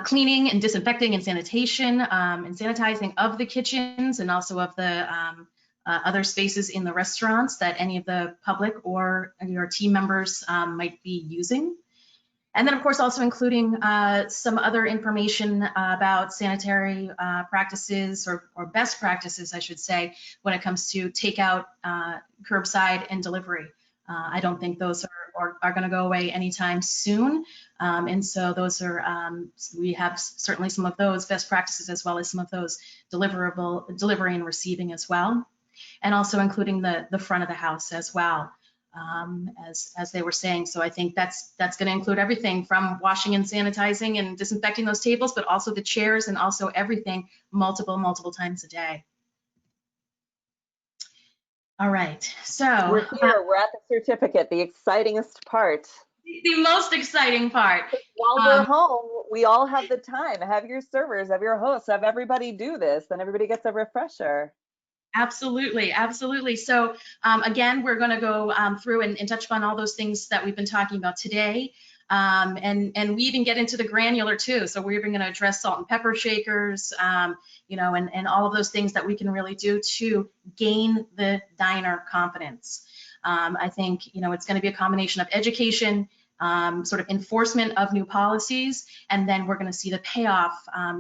Cleaning and disinfecting and sanitation and sanitizing of the kitchens and also of the other spaces in the restaurants that any of the public or your team members might be using. And then of course also including some other information about sanitary practices or best practices, I should say, when it comes to takeout, curbside, and delivery. I don't think those are going to go away anytime soon. And so those are, we have certainly some of those best practices as well as some of those delivery and receiving as well. And also including the front of the house as well, as they were saying. So I think that's going to include everything from washing and sanitizing and disinfecting those tables, but also the chairs and also everything multiple times a day. All right, so we're here. We're at the certificate, the excitingest part. The most exciting part. While we're home, we all have the time. Have your servers, have your hosts, have everybody do this, and everybody gets a refresher. Absolutely, absolutely. So again, we're going to go through and touch upon all those things that we've been talking about today. And we even get into the granular too. So we're even going to address salt and pepper shakers, and all of those things that we can really do to gain the diner confidence. I think, it's going to be a combination of education, sort of enforcement of new policies, and then we're going to see the payoff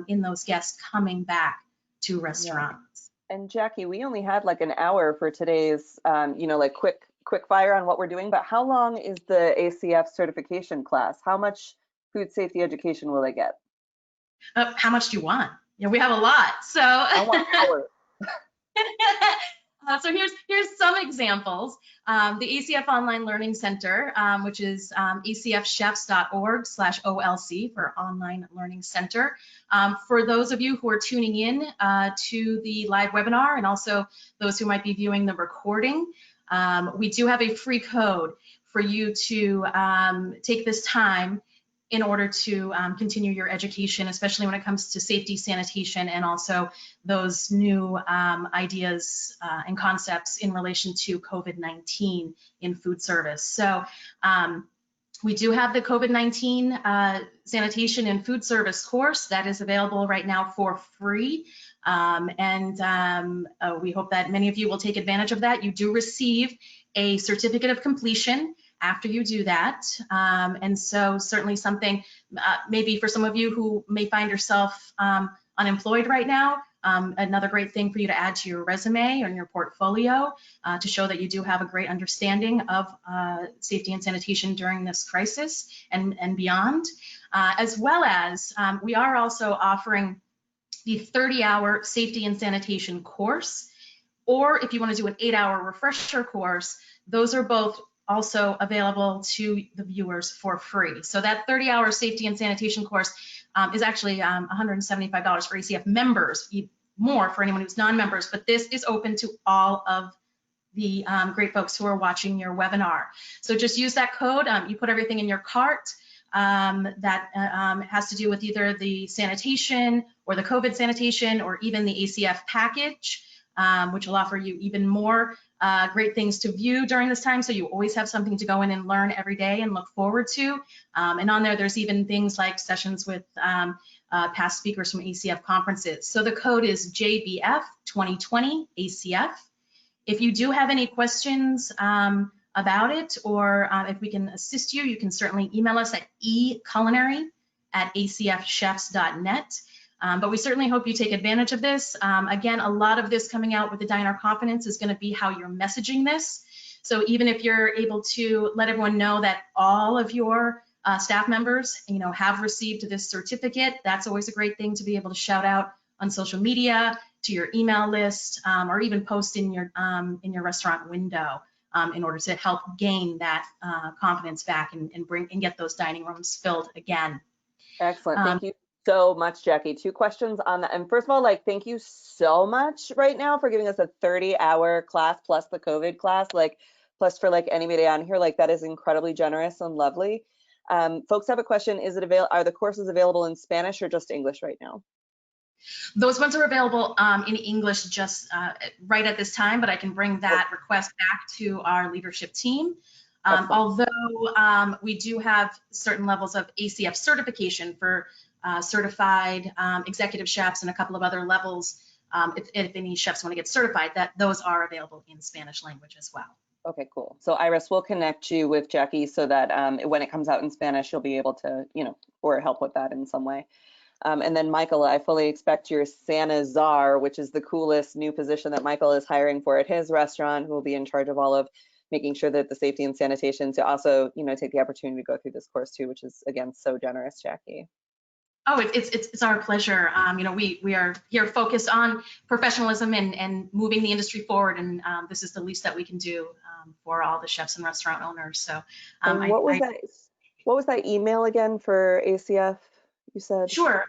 in those guests coming back to restaurants. Yeah. And Jacqui, we only had like an hour for today's, like quick fire on what we're doing, but how long is the ACF certification class? How much food safety education will they get? How much do you want? We have a lot, so. I want hours. So here's some examples. The ACF Online Learning Center, which is acfchefs.org/OLC for Online Learning Center. For those of you who are tuning in to the live webinar and also those who might be viewing the recording, we do have a free code for you to take this time in order to continue your education, especially when it comes to safety, sanitation, and also those new ideas and concepts in relation to COVID-19 in food service. So we do have the COVID-19 sanitation and food service course that is available right now for free. We hope that many of you will take advantage of that. You do receive a certificate of completion after you do that. And so certainly something, maybe for some of you who may find yourself unemployed right now, another great thing for you to add to your resume or in your portfolio to show that you do have a great understanding of safety and sanitation during this crisis and beyond. As well as we are also offering the 30-hour safety and sanitation course, or if you want to do an 8-hour refresher course, those are both also available to the viewers for free. So that 30-hour safety and sanitation course is actually $175 for ACF members, more for anyone who's non-members, but this is open to all of the great folks who are watching your webinar. So just use that code. You put everything in your cart that has to do with either the sanitation or the COVID sanitation or even the ACF package, which will offer you even more great things to view during this time. So you always have something to go in and learn every day and look forward to. And on there's even things like sessions with past speakers from ACF conferences. So the code is JBF2020 ACF. If you do have any questions about it, or if we can assist you, you can certainly email us at eculinary@acfchefs.net. But we certainly hope you take advantage of this. Again, a lot of this coming out with the Dine Our Confidence is going to be how you're messaging this. So even if you're able to let everyone know that all of your staff members, have received this certificate, that's always a great thing to be able to shout out on social media, to your email list, or even post in your restaurant window in order to help gain that confidence back and get those dining rooms filled again. Excellent. Thank you so much, Jacqui. 2 questions on that. And first of all, thank you so much right now for giving us a 30-hour class plus the COVID class, plus for anybody on here, that is incredibly generous and lovely. Folks have a question. Are the courses available in Spanish or just English right now? Those ones are available in English just right at this time, but I can bring that request back to our leadership team. Although we do have certain levels of ACF certification for certified executive chefs and a couple of other levels, if any chefs want to get certified, those are available in Spanish language as well. Okay, cool. So Iris, we'll connect you with Jacqui so that when it comes out in Spanish, you'll be able to, or help with that in some way. And then Michael, I fully expect your Sanazar, which is the coolest new position that Michael is hiring for at his restaurant, who will be in charge of all of making sure that the safety and sanitation, to also, take the opportunity to go through this course too, which is again so generous, Jacqui. Oh, it's our pleasure. We are here focused on professionalism and moving the industry forward, and this is the least that we can do for all the chefs and restaurant owners. So, what was that email again for ACF? You said? Sure.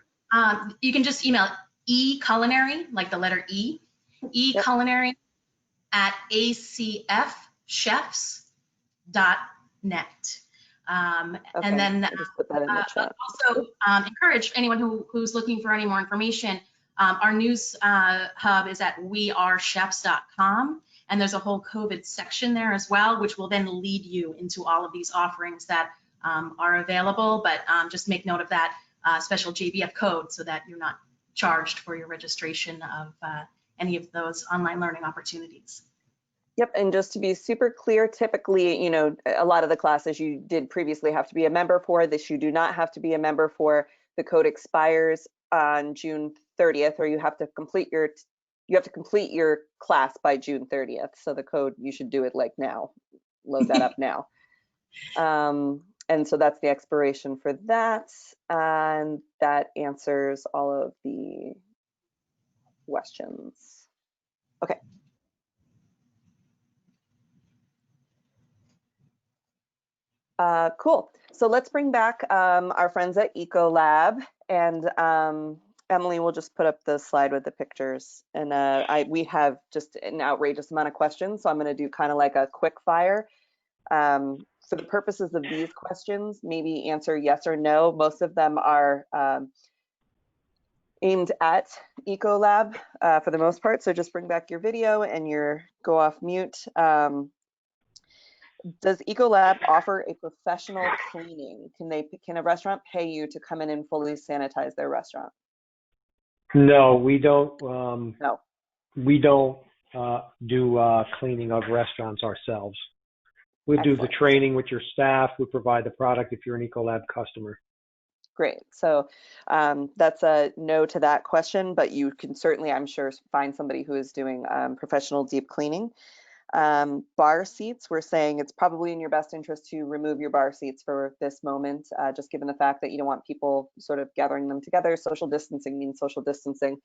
You can just email eCulinary, like the letter E, eCulinary at acfchefs.net. Okay, and then just put that in the chat. Also encourage anyone who's looking for any more information. Our news hub is at wearechefs.com, and there's a whole COVID section there as well, which will then lead you into all of these offerings that are available. But just make note of that special JBF code so that you're not charged for your registration of any of those online learning opportunities. Yep, and just to be super clear, typically, a lot of the classes you did previously have to be a member for. This you do not have to be a member for. The code expires on June 30th, or you have to complete your class by June 30th. So the code, you should do it now. Load that up now. And so that's the expiration for that, and that answers all of the questions. Okay. Cool. So let's bring back our friends at Ecolab, and Emily will just put up the slide with the pictures. And we have just an outrageous amount of questions, so I'm going to do kind of like a quick fire. For the purposes of these questions, maybe answer yes or no. Most of them are aimed at Ecolab for the most part. So just bring back your video and go off mute. Does Ecolab offer a professional cleaning? Can a restaurant pay you to come in and fully sanitize their restaurant? No, we don't. No. We don't do cleaning of restaurants ourselves. We do the training with your staff. We provide the product if you're an Ecolab customer. Great. So that's a no to that question, but you can certainly, I'm sure, find somebody who is doing professional deep cleaning. Bar seats, we're saying it's probably in your best interest to remove your bar seats for this moment, just given the fact that you don't want people sort of gathering them together. Social distancing means social distancing.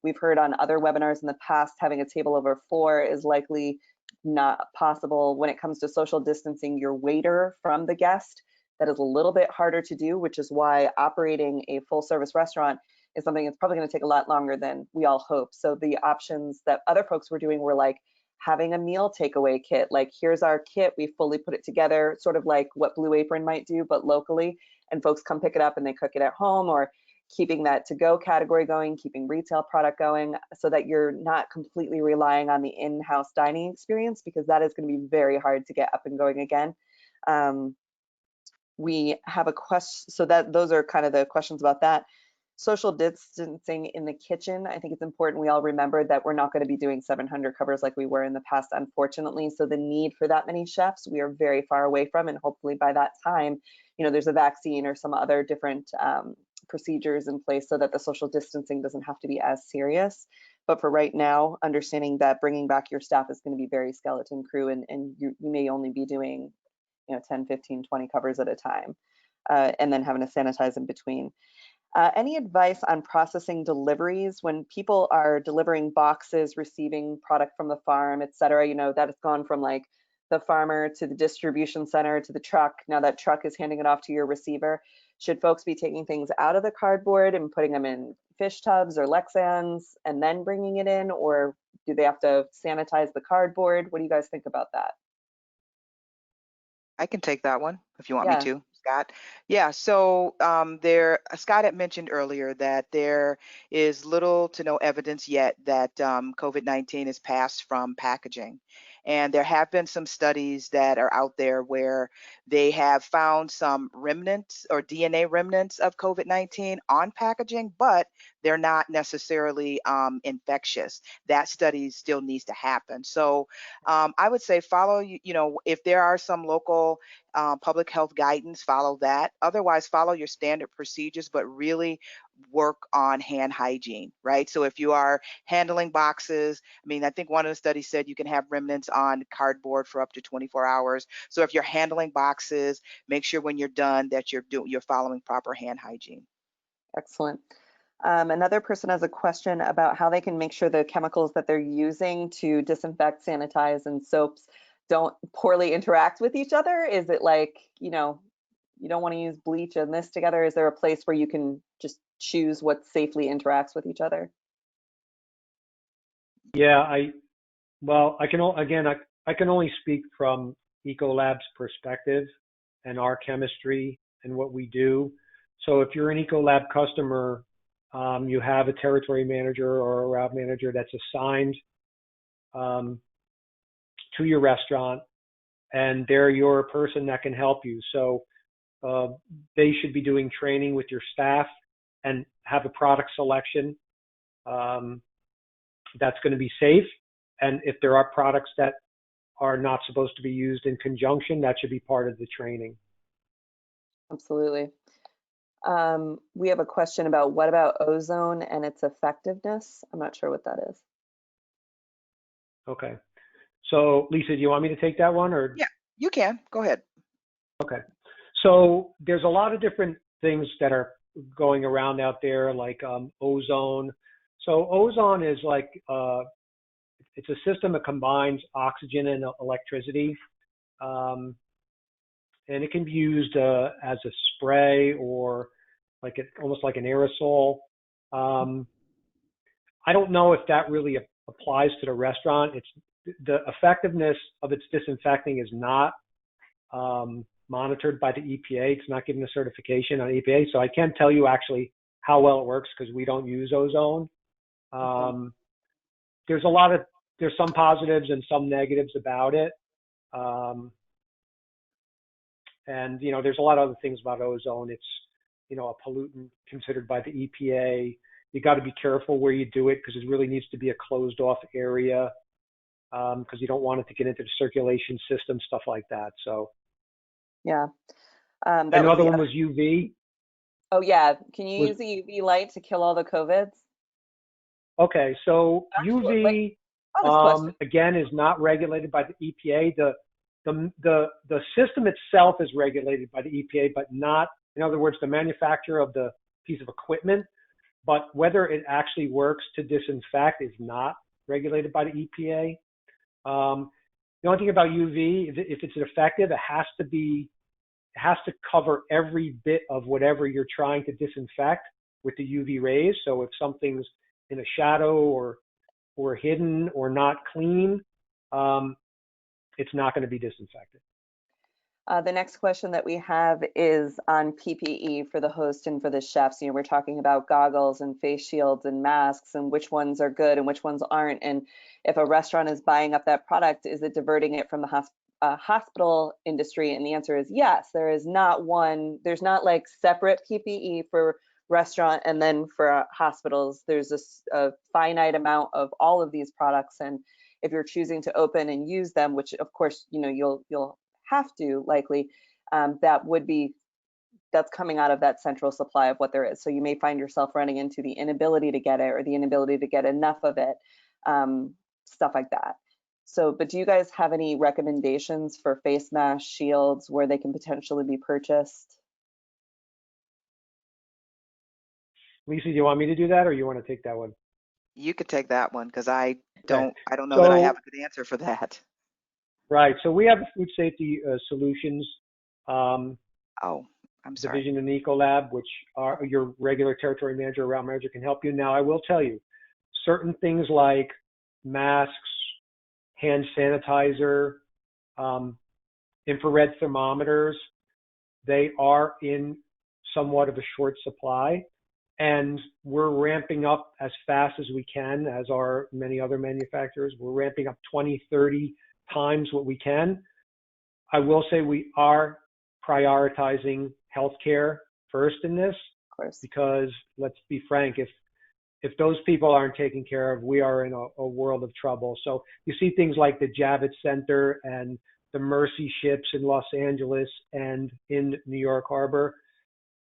We've heard on other webinars in the past, having a table over 4 is likely not possible. When it comes to social distancing your waiter from the guest, that is a little bit harder to do, which is why operating a full service restaurant is something that's probably going to take a lot longer than we all hope. So the options that other folks were doing were like having a meal takeaway kit, like here's our kit, we fully put it together, sort of like what Blue Apron might do, but locally, and folks come pick it up and they cook it at home, or keeping that to-go category going, keeping retail product going, so that you're not completely relying on the in-house dining experience, because that is going to be very hard to get up and going again. We have a question, so those are kind of the questions about that. Social distancing in the kitchen, I think it's important we all remember that we're not going to be doing 700 covers like we were in the past, unfortunately. So the need for that many chefs, we are very far away from, and hopefully by that time, there's a vaccine or some other different procedures in place so that the social distancing doesn't have to be as serious. But for right now, understanding that bringing back your staff is going to be very skeleton crew, and you may only be doing 10, 15, 20 covers at a time, and then having to sanitize in between. Any advice on processing deliveries when people are delivering boxes, receiving product from the farm, et cetera, that it's gone from like the farmer to the distribution center to the truck. Now that truck is handing it off to your receiver. Should folks be taking things out of the cardboard and putting them in fish tubs or Lexans and then bringing it in, or do they have to sanitize the cardboard? What do you guys think about that? I can take that one if you want Yeah. me to, Scott. Yeah, so Scott had mentioned earlier that there is little to no evidence yet that COVID-19 is passed from packaging. And there have been some studies that are out there where they have found some remnants or DNA remnants of COVID-19 on packaging, but they're not necessarily infectious. That study still needs to happen. So I would say follow, if there are some local public health guidance, follow that. Otherwise, follow your standard procedures, but really work on hand hygiene, right? So if you are handling boxes, I mean, I think one of the studies said you can have remnants on cardboard for up to 24 hours. So if you're handling boxes, make sure when you're done that you're following proper hand hygiene. Excellent. Another person has a question about how they can make sure the chemicals that they're using to disinfect, sanitize, and soaps don't poorly interact with each other. Is it like, you don't want to use bleach and this together? Is there a place where you can just choose what safely interacts with each other? Yeah, I can only speak from Ecolab's perspective and our chemistry and what we do. So if you're an Ecolab customer, you have a territory manager or a route manager that's assigned to your restaurant, and they're your person that can help you. So they should be doing training with your staff and have a product selection that's going to be safe. And if there are products that are not supposed to be used in conjunction, that should be part of the training. Absolutely. We have a question about what about ozone and its effectiveness? I'm not sure what that is. Okay. So Lisa, do you want me to take that one, or? Yeah, you can. Go ahead. Okay. So there's a lot of different things that are going around out there, like ozone. So ozone is like, it's a system that combines oxygen and electricity. And it can be used as a spray or like almost like an aerosol. I don't know if that really applies to the restaurant. The effectiveness of its disinfecting is not monitored by the EPA. It's not given a certification on EPA, so I can't tell you actually how well it works because we don't use ozone. There's some positives and some negatives about it. And there's a lot of other things about ozone. It's a pollutant considered by the EPA. You got to be careful where you do it because it really needs to be a closed off area because you don't want it to get into the circulation system, stuff like that. So yeah. Another one was UV. Oh yeah, can you use the UV light to kill all the COVIDs? Okay, so UV again is not regulated by the EPA. The system itself is regulated by the EPA, but not, in other words, the manufacturer of the piece of equipment. But whether it actually works to disinfect is not regulated by the EPA. The only thing about UV, if it's effective, it has to cover every bit of whatever you're trying to disinfect with the UV rays. So if something's in a shadow or hidden or not clean, it's not going to be disinfected. The next question that we have is on PPE for the host and for the chefs. We're talking about goggles and face shields and masks and which ones are good and which ones aren't. And if a restaurant is buying up that product, is it diverting it from the hospital industry? And the answer is yes. There is not one, there's not like separate PPE for restaurant and then for hospitals. There's a finite amount of all of these products. And if you're choosing to open and use them, which of course, you'll have to likely, that would be that's coming out of that central supply of what there is. So you may find yourself running into the inability to get it or the inability to get enough of it, stuff like that. So, but do you guys have any recommendations for face masks, shields, where they can potentially be purchased? Lisa, do you want me to do that, or you want to take that one? You could take that one because I don't know So, that I have a good answer for that. Right. So we have a food safety solutions Oh, I'm sorry. division in Ecolab, which are your regular territory manager or route manager can help you. Now, I will tell you, certain things like masks, hand sanitizer, infrared thermometers, they are in somewhat of a short supply. And we're ramping up as fast as we can, as are many other manufacturers. We're ramping up 20, 30 times what we can. I will say we are prioritizing healthcare first in this, Of course. because let's be frank, if those people aren't taken care of, we are in a world of trouble. So you see things like the Javits Center and the Mercy ships in Los Angeles and in New York Harbor.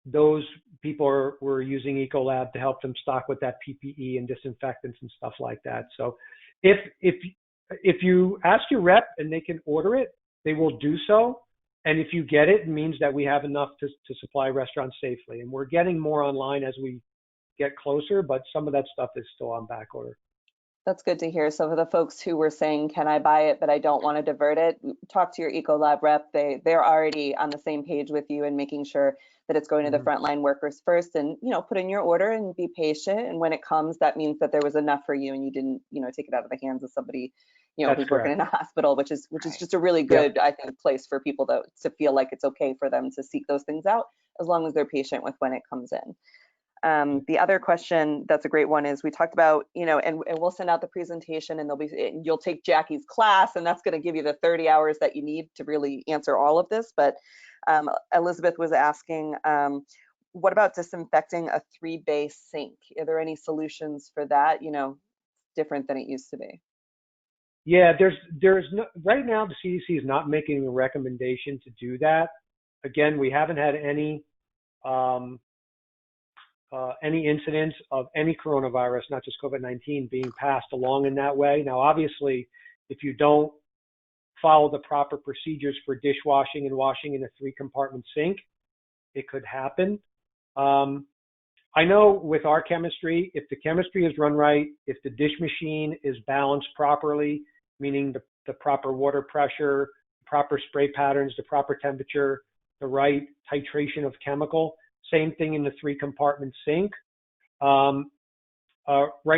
Those people were using Ecolab to help them stock with that PPE and disinfectants and stuff like that. So if you ask your rep and they can order it, they will do so. And if you get it, it means that we have enough to supply restaurants safely. And we're getting more online as we get closer, but some of that stuff is still on back order. That's good to hear. So for the folks who were saying, can I buy it, but I don't want to divert it, talk to your Ecolab rep. They're already on the same page with you and making sure that it's going to the frontline workers first, and, you know, put in your order and be patient. And when it comes, that means that there was enough for you and you didn't, you know, take it out of the hands of somebody, you know, That's who's working in a hospital, which is just a really good, I think, place for people to feel like it's okay for them to seek those things out, as long as they're patient with when it comes in. The other question that's a great one is, we talked about, you know, and we'll send out the presentation, and you'll take Jacqui's class, and that's going to give you the 30 hours that you need to really answer all of this. But Elizabeth was asking, what about disinfecting a 3-bay sink? Are there any solutions for that? You know, different than it used to be. Yeah, there's no, right now the CDC is not making a recommendation to do that. Again, we haven't had any incidents of any coronavirus, not just COVID-19, being passed along in that way. Now, obviously, if you don't follow the proper procedures for dishwashing and washing in a 3-compartment sink, it could happen. I know with our chemistry, if the chemistry is run right, if the dish machine is balanced properly, meaning the proper water pressure, proper spray patterns, the proper temperature, the right titration of chemical, same thing in the 3-compartment sink. Right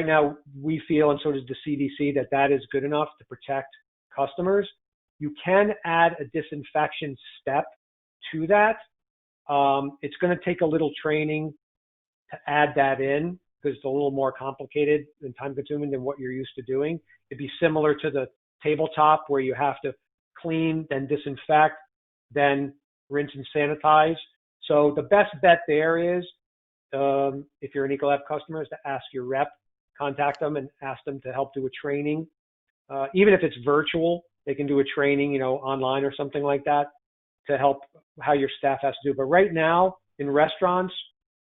now, we feel, and so does the CDC, that is good enough to protect customers. You can add a disinfection step to that. It's going to take a little training to add that in, because it's a little more complicated and time-consuming than what you're used to doing. It'd be similar to the tabletop, where you have to clean, then disinfect, then rinse and sanitize. So the best bet there is, if you're an Ecolab customer, is to ask your rep, contact them and ask them to help do a training. Even if it's virtual, they can do a training, you know, online or something like that, to help how your staff has to do. But right now in restaurants,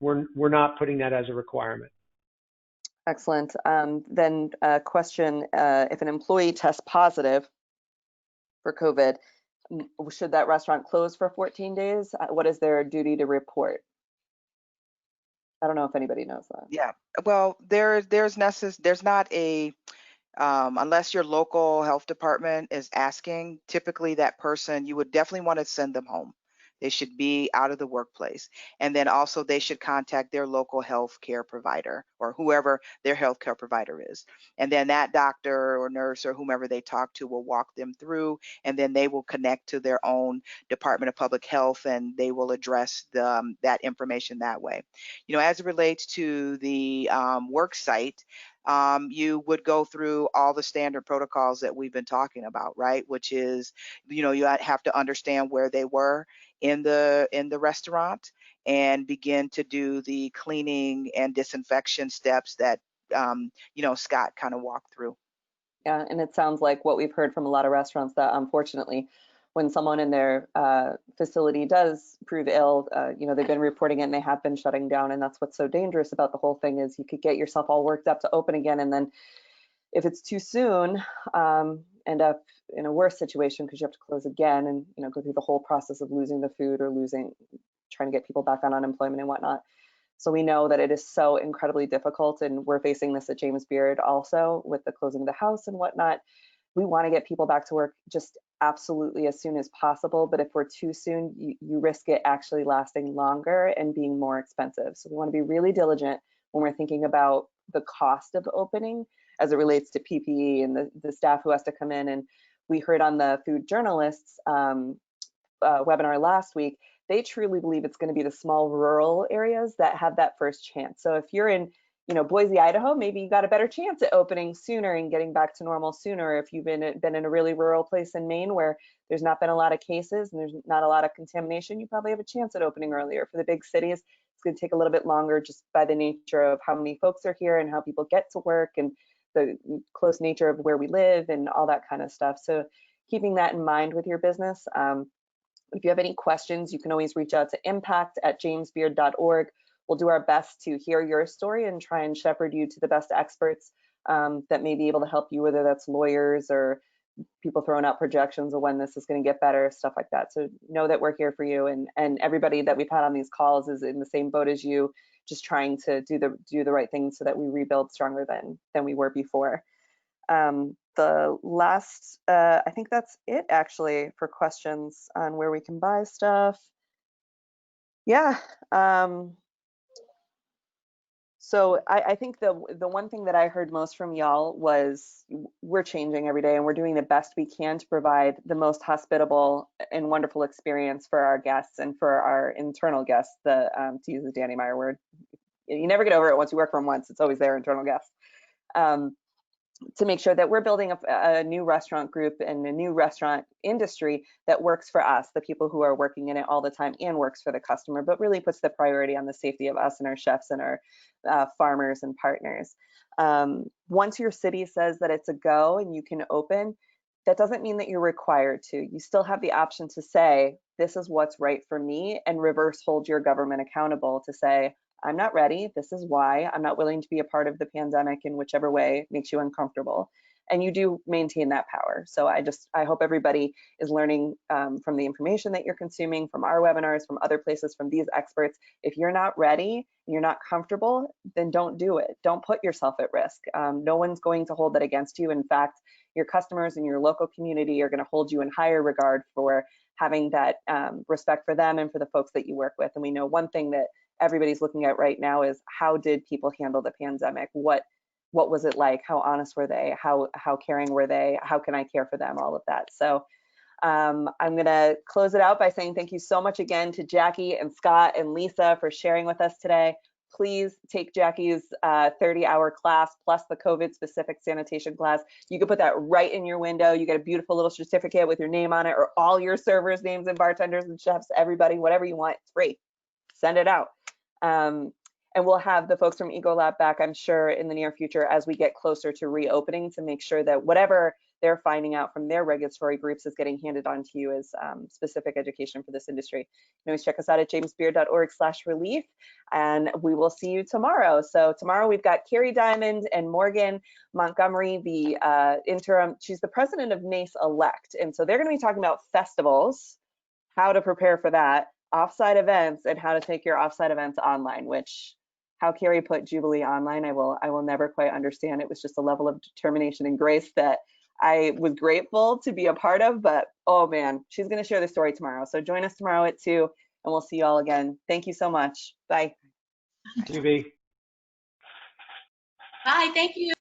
we're not putting that as a requirement. Excellent. Then a question, if an employee tests positive for COVID, should that restaurant close for 14 days? What is their duty to report? I don't know if anybody knows that. Yeah, well, there's not a, unless your local health department is asking, typically that person, you would definitely want to send them home. They should be out of the workplace. And then also they should contact their local health care provider, or whoever their health care provider is. And then that doctor or nurse or whomever they talk to will walk them through, and then they will connect to their own Department of Public Health, and they will address that information that way. You know, as it relates to the work site, you would go through all the standard protocols that we've been talking about, right? Which is, you know, you have to understand where they were in the restaurant, and begin to do the cleaning and disinfection steps that you know, Scott kind of walked through. Yeah, and it sounds like what we've heard from a lot of restaurants, that unfortunately when someone in their facility does prove ill, you know, they've been reporting it and they have been shutting down. And that's what's so dangerous about the whole thing is you could get yourself all worked up to open again. And then if it's too soon, end up in a worse situation because you have to close again and, you know, go through the whole process of losing the food or trying to get people back on unemployment and whatnot. So we know that it is so incredibly difficult, and we're facing this at James Beard also with the closing of the house and whatnot. We want to get people back to work just absolutely as soon as possible, but if we're too soon, you risk it actually lasting longer and being more expensive. So we want to be really diligent when we're thinking about the cost of opening as it relates to PPE and the staff who has to come in. And we heard on the food journalists webinar last week, they truly believe it's going to be the small rural areas that have that first chance. So if you're in, you know, Boise, Idaho, maybe you got a better chance at opening sooner and getting back to normal sooner. If you've been in a really rural place in Maine where there's not been a lot of cases and there's not a lot of contamination, you probably have a chance at opening earlier. For the big cities, it's going to take a little bit longer just by the nature of how many folks are here and how people get to work and the close nature of where we live and all that kind of stuff. So keeping that in mind with your business. If you have any questions, you can always reach out to impact@jamesbeard.org. We'll do our best to hear your story and try and shepherd you to the best experts that may be able to help you, whether that's lawyers or people throwing out projections of when this is going to get better, stuff like that. So know that we're here for you, and everybody that we've had on these calls is in the same boat as you, just trying to do the right thing so that we rebuild stronger than we were before. The last, I think that's it actually for questions on where we can buy stuff. Yeah. So I think the one thing that I heard most from y'all was we're changing every day and we're doing the best we can to provide the most hospitable and wonderful experience for our guests and for our internal guests, to use the Danny Meyer word. You never get over it once you work for them once, it's always their internal guests. To make sure that we're building a new restaurant group and a new restaurant industry that works for us, the people who are working in it all the time, and works for the customer, but really puts the priority on the safety of us and our chefs and our farmers and partners. Once your city says that it's a go and you can open, that doesn't mean that you're required to. You still have the option to say, this is what's right for me, and reverse hold your government accountable to say, I'm not ready. This is why. I'm not willing to be a part of the pandemic in whichever way makes you uncomfortable. And you do maintain that power. So I hope everybody is learning from the information that you're consuming, from our webinars, from other places, from these experts. If you're not ready and you're not comfortable, then don't do it. Don't put yourself at risk. No one's going to hold that against you. In fact, your customers and your local community are going to hold you in higher regard for having that respect for them and for the folks that you work with. And we know one thing that everybody's looking at right now is, how did people handle the pandemic? What was it like? How honest were they? How caring were they? How can I care for them? All of that. So I'm gonna close it out by saying thank you so much again to Jacqui and Scott and Lisa for sharing with us today. Please take Jacqui's 30-hour class plus the COVID-specific sanitation class. You can put that right in your window. You get a beautiful little certificate with your name on it, or all your servers' names and bartenders and chefs, everybody, whatever you want. It's free. Send it out. And we'll have the folks from Ecolab back, I'm sure, in the near future as we get closer to reopening, to make sure that whatever they're finding out from their regulatory groups is getting handed on to you as specific education for this industry. You can always check us out at jamesbeard.org/relief, and we will see you tomorrow. So tomorrow we've got Carrie Diamond and Morgan Montgomery, the interim, she's the president of NACE Elect. And so they're gonna be talking about festivals, how to prepare for that, offsite events, and how to take your offsite events online, which how Carrie put Jubilee online, I will never quite understand. It was just a level of determination and grace that I was grateful to be a part of, but oh man, she's gonna share the story tomorrow. So join us tomorrow at 2, and we'll see you all again. Thank you so much. Bye. TV. Bye, thank you.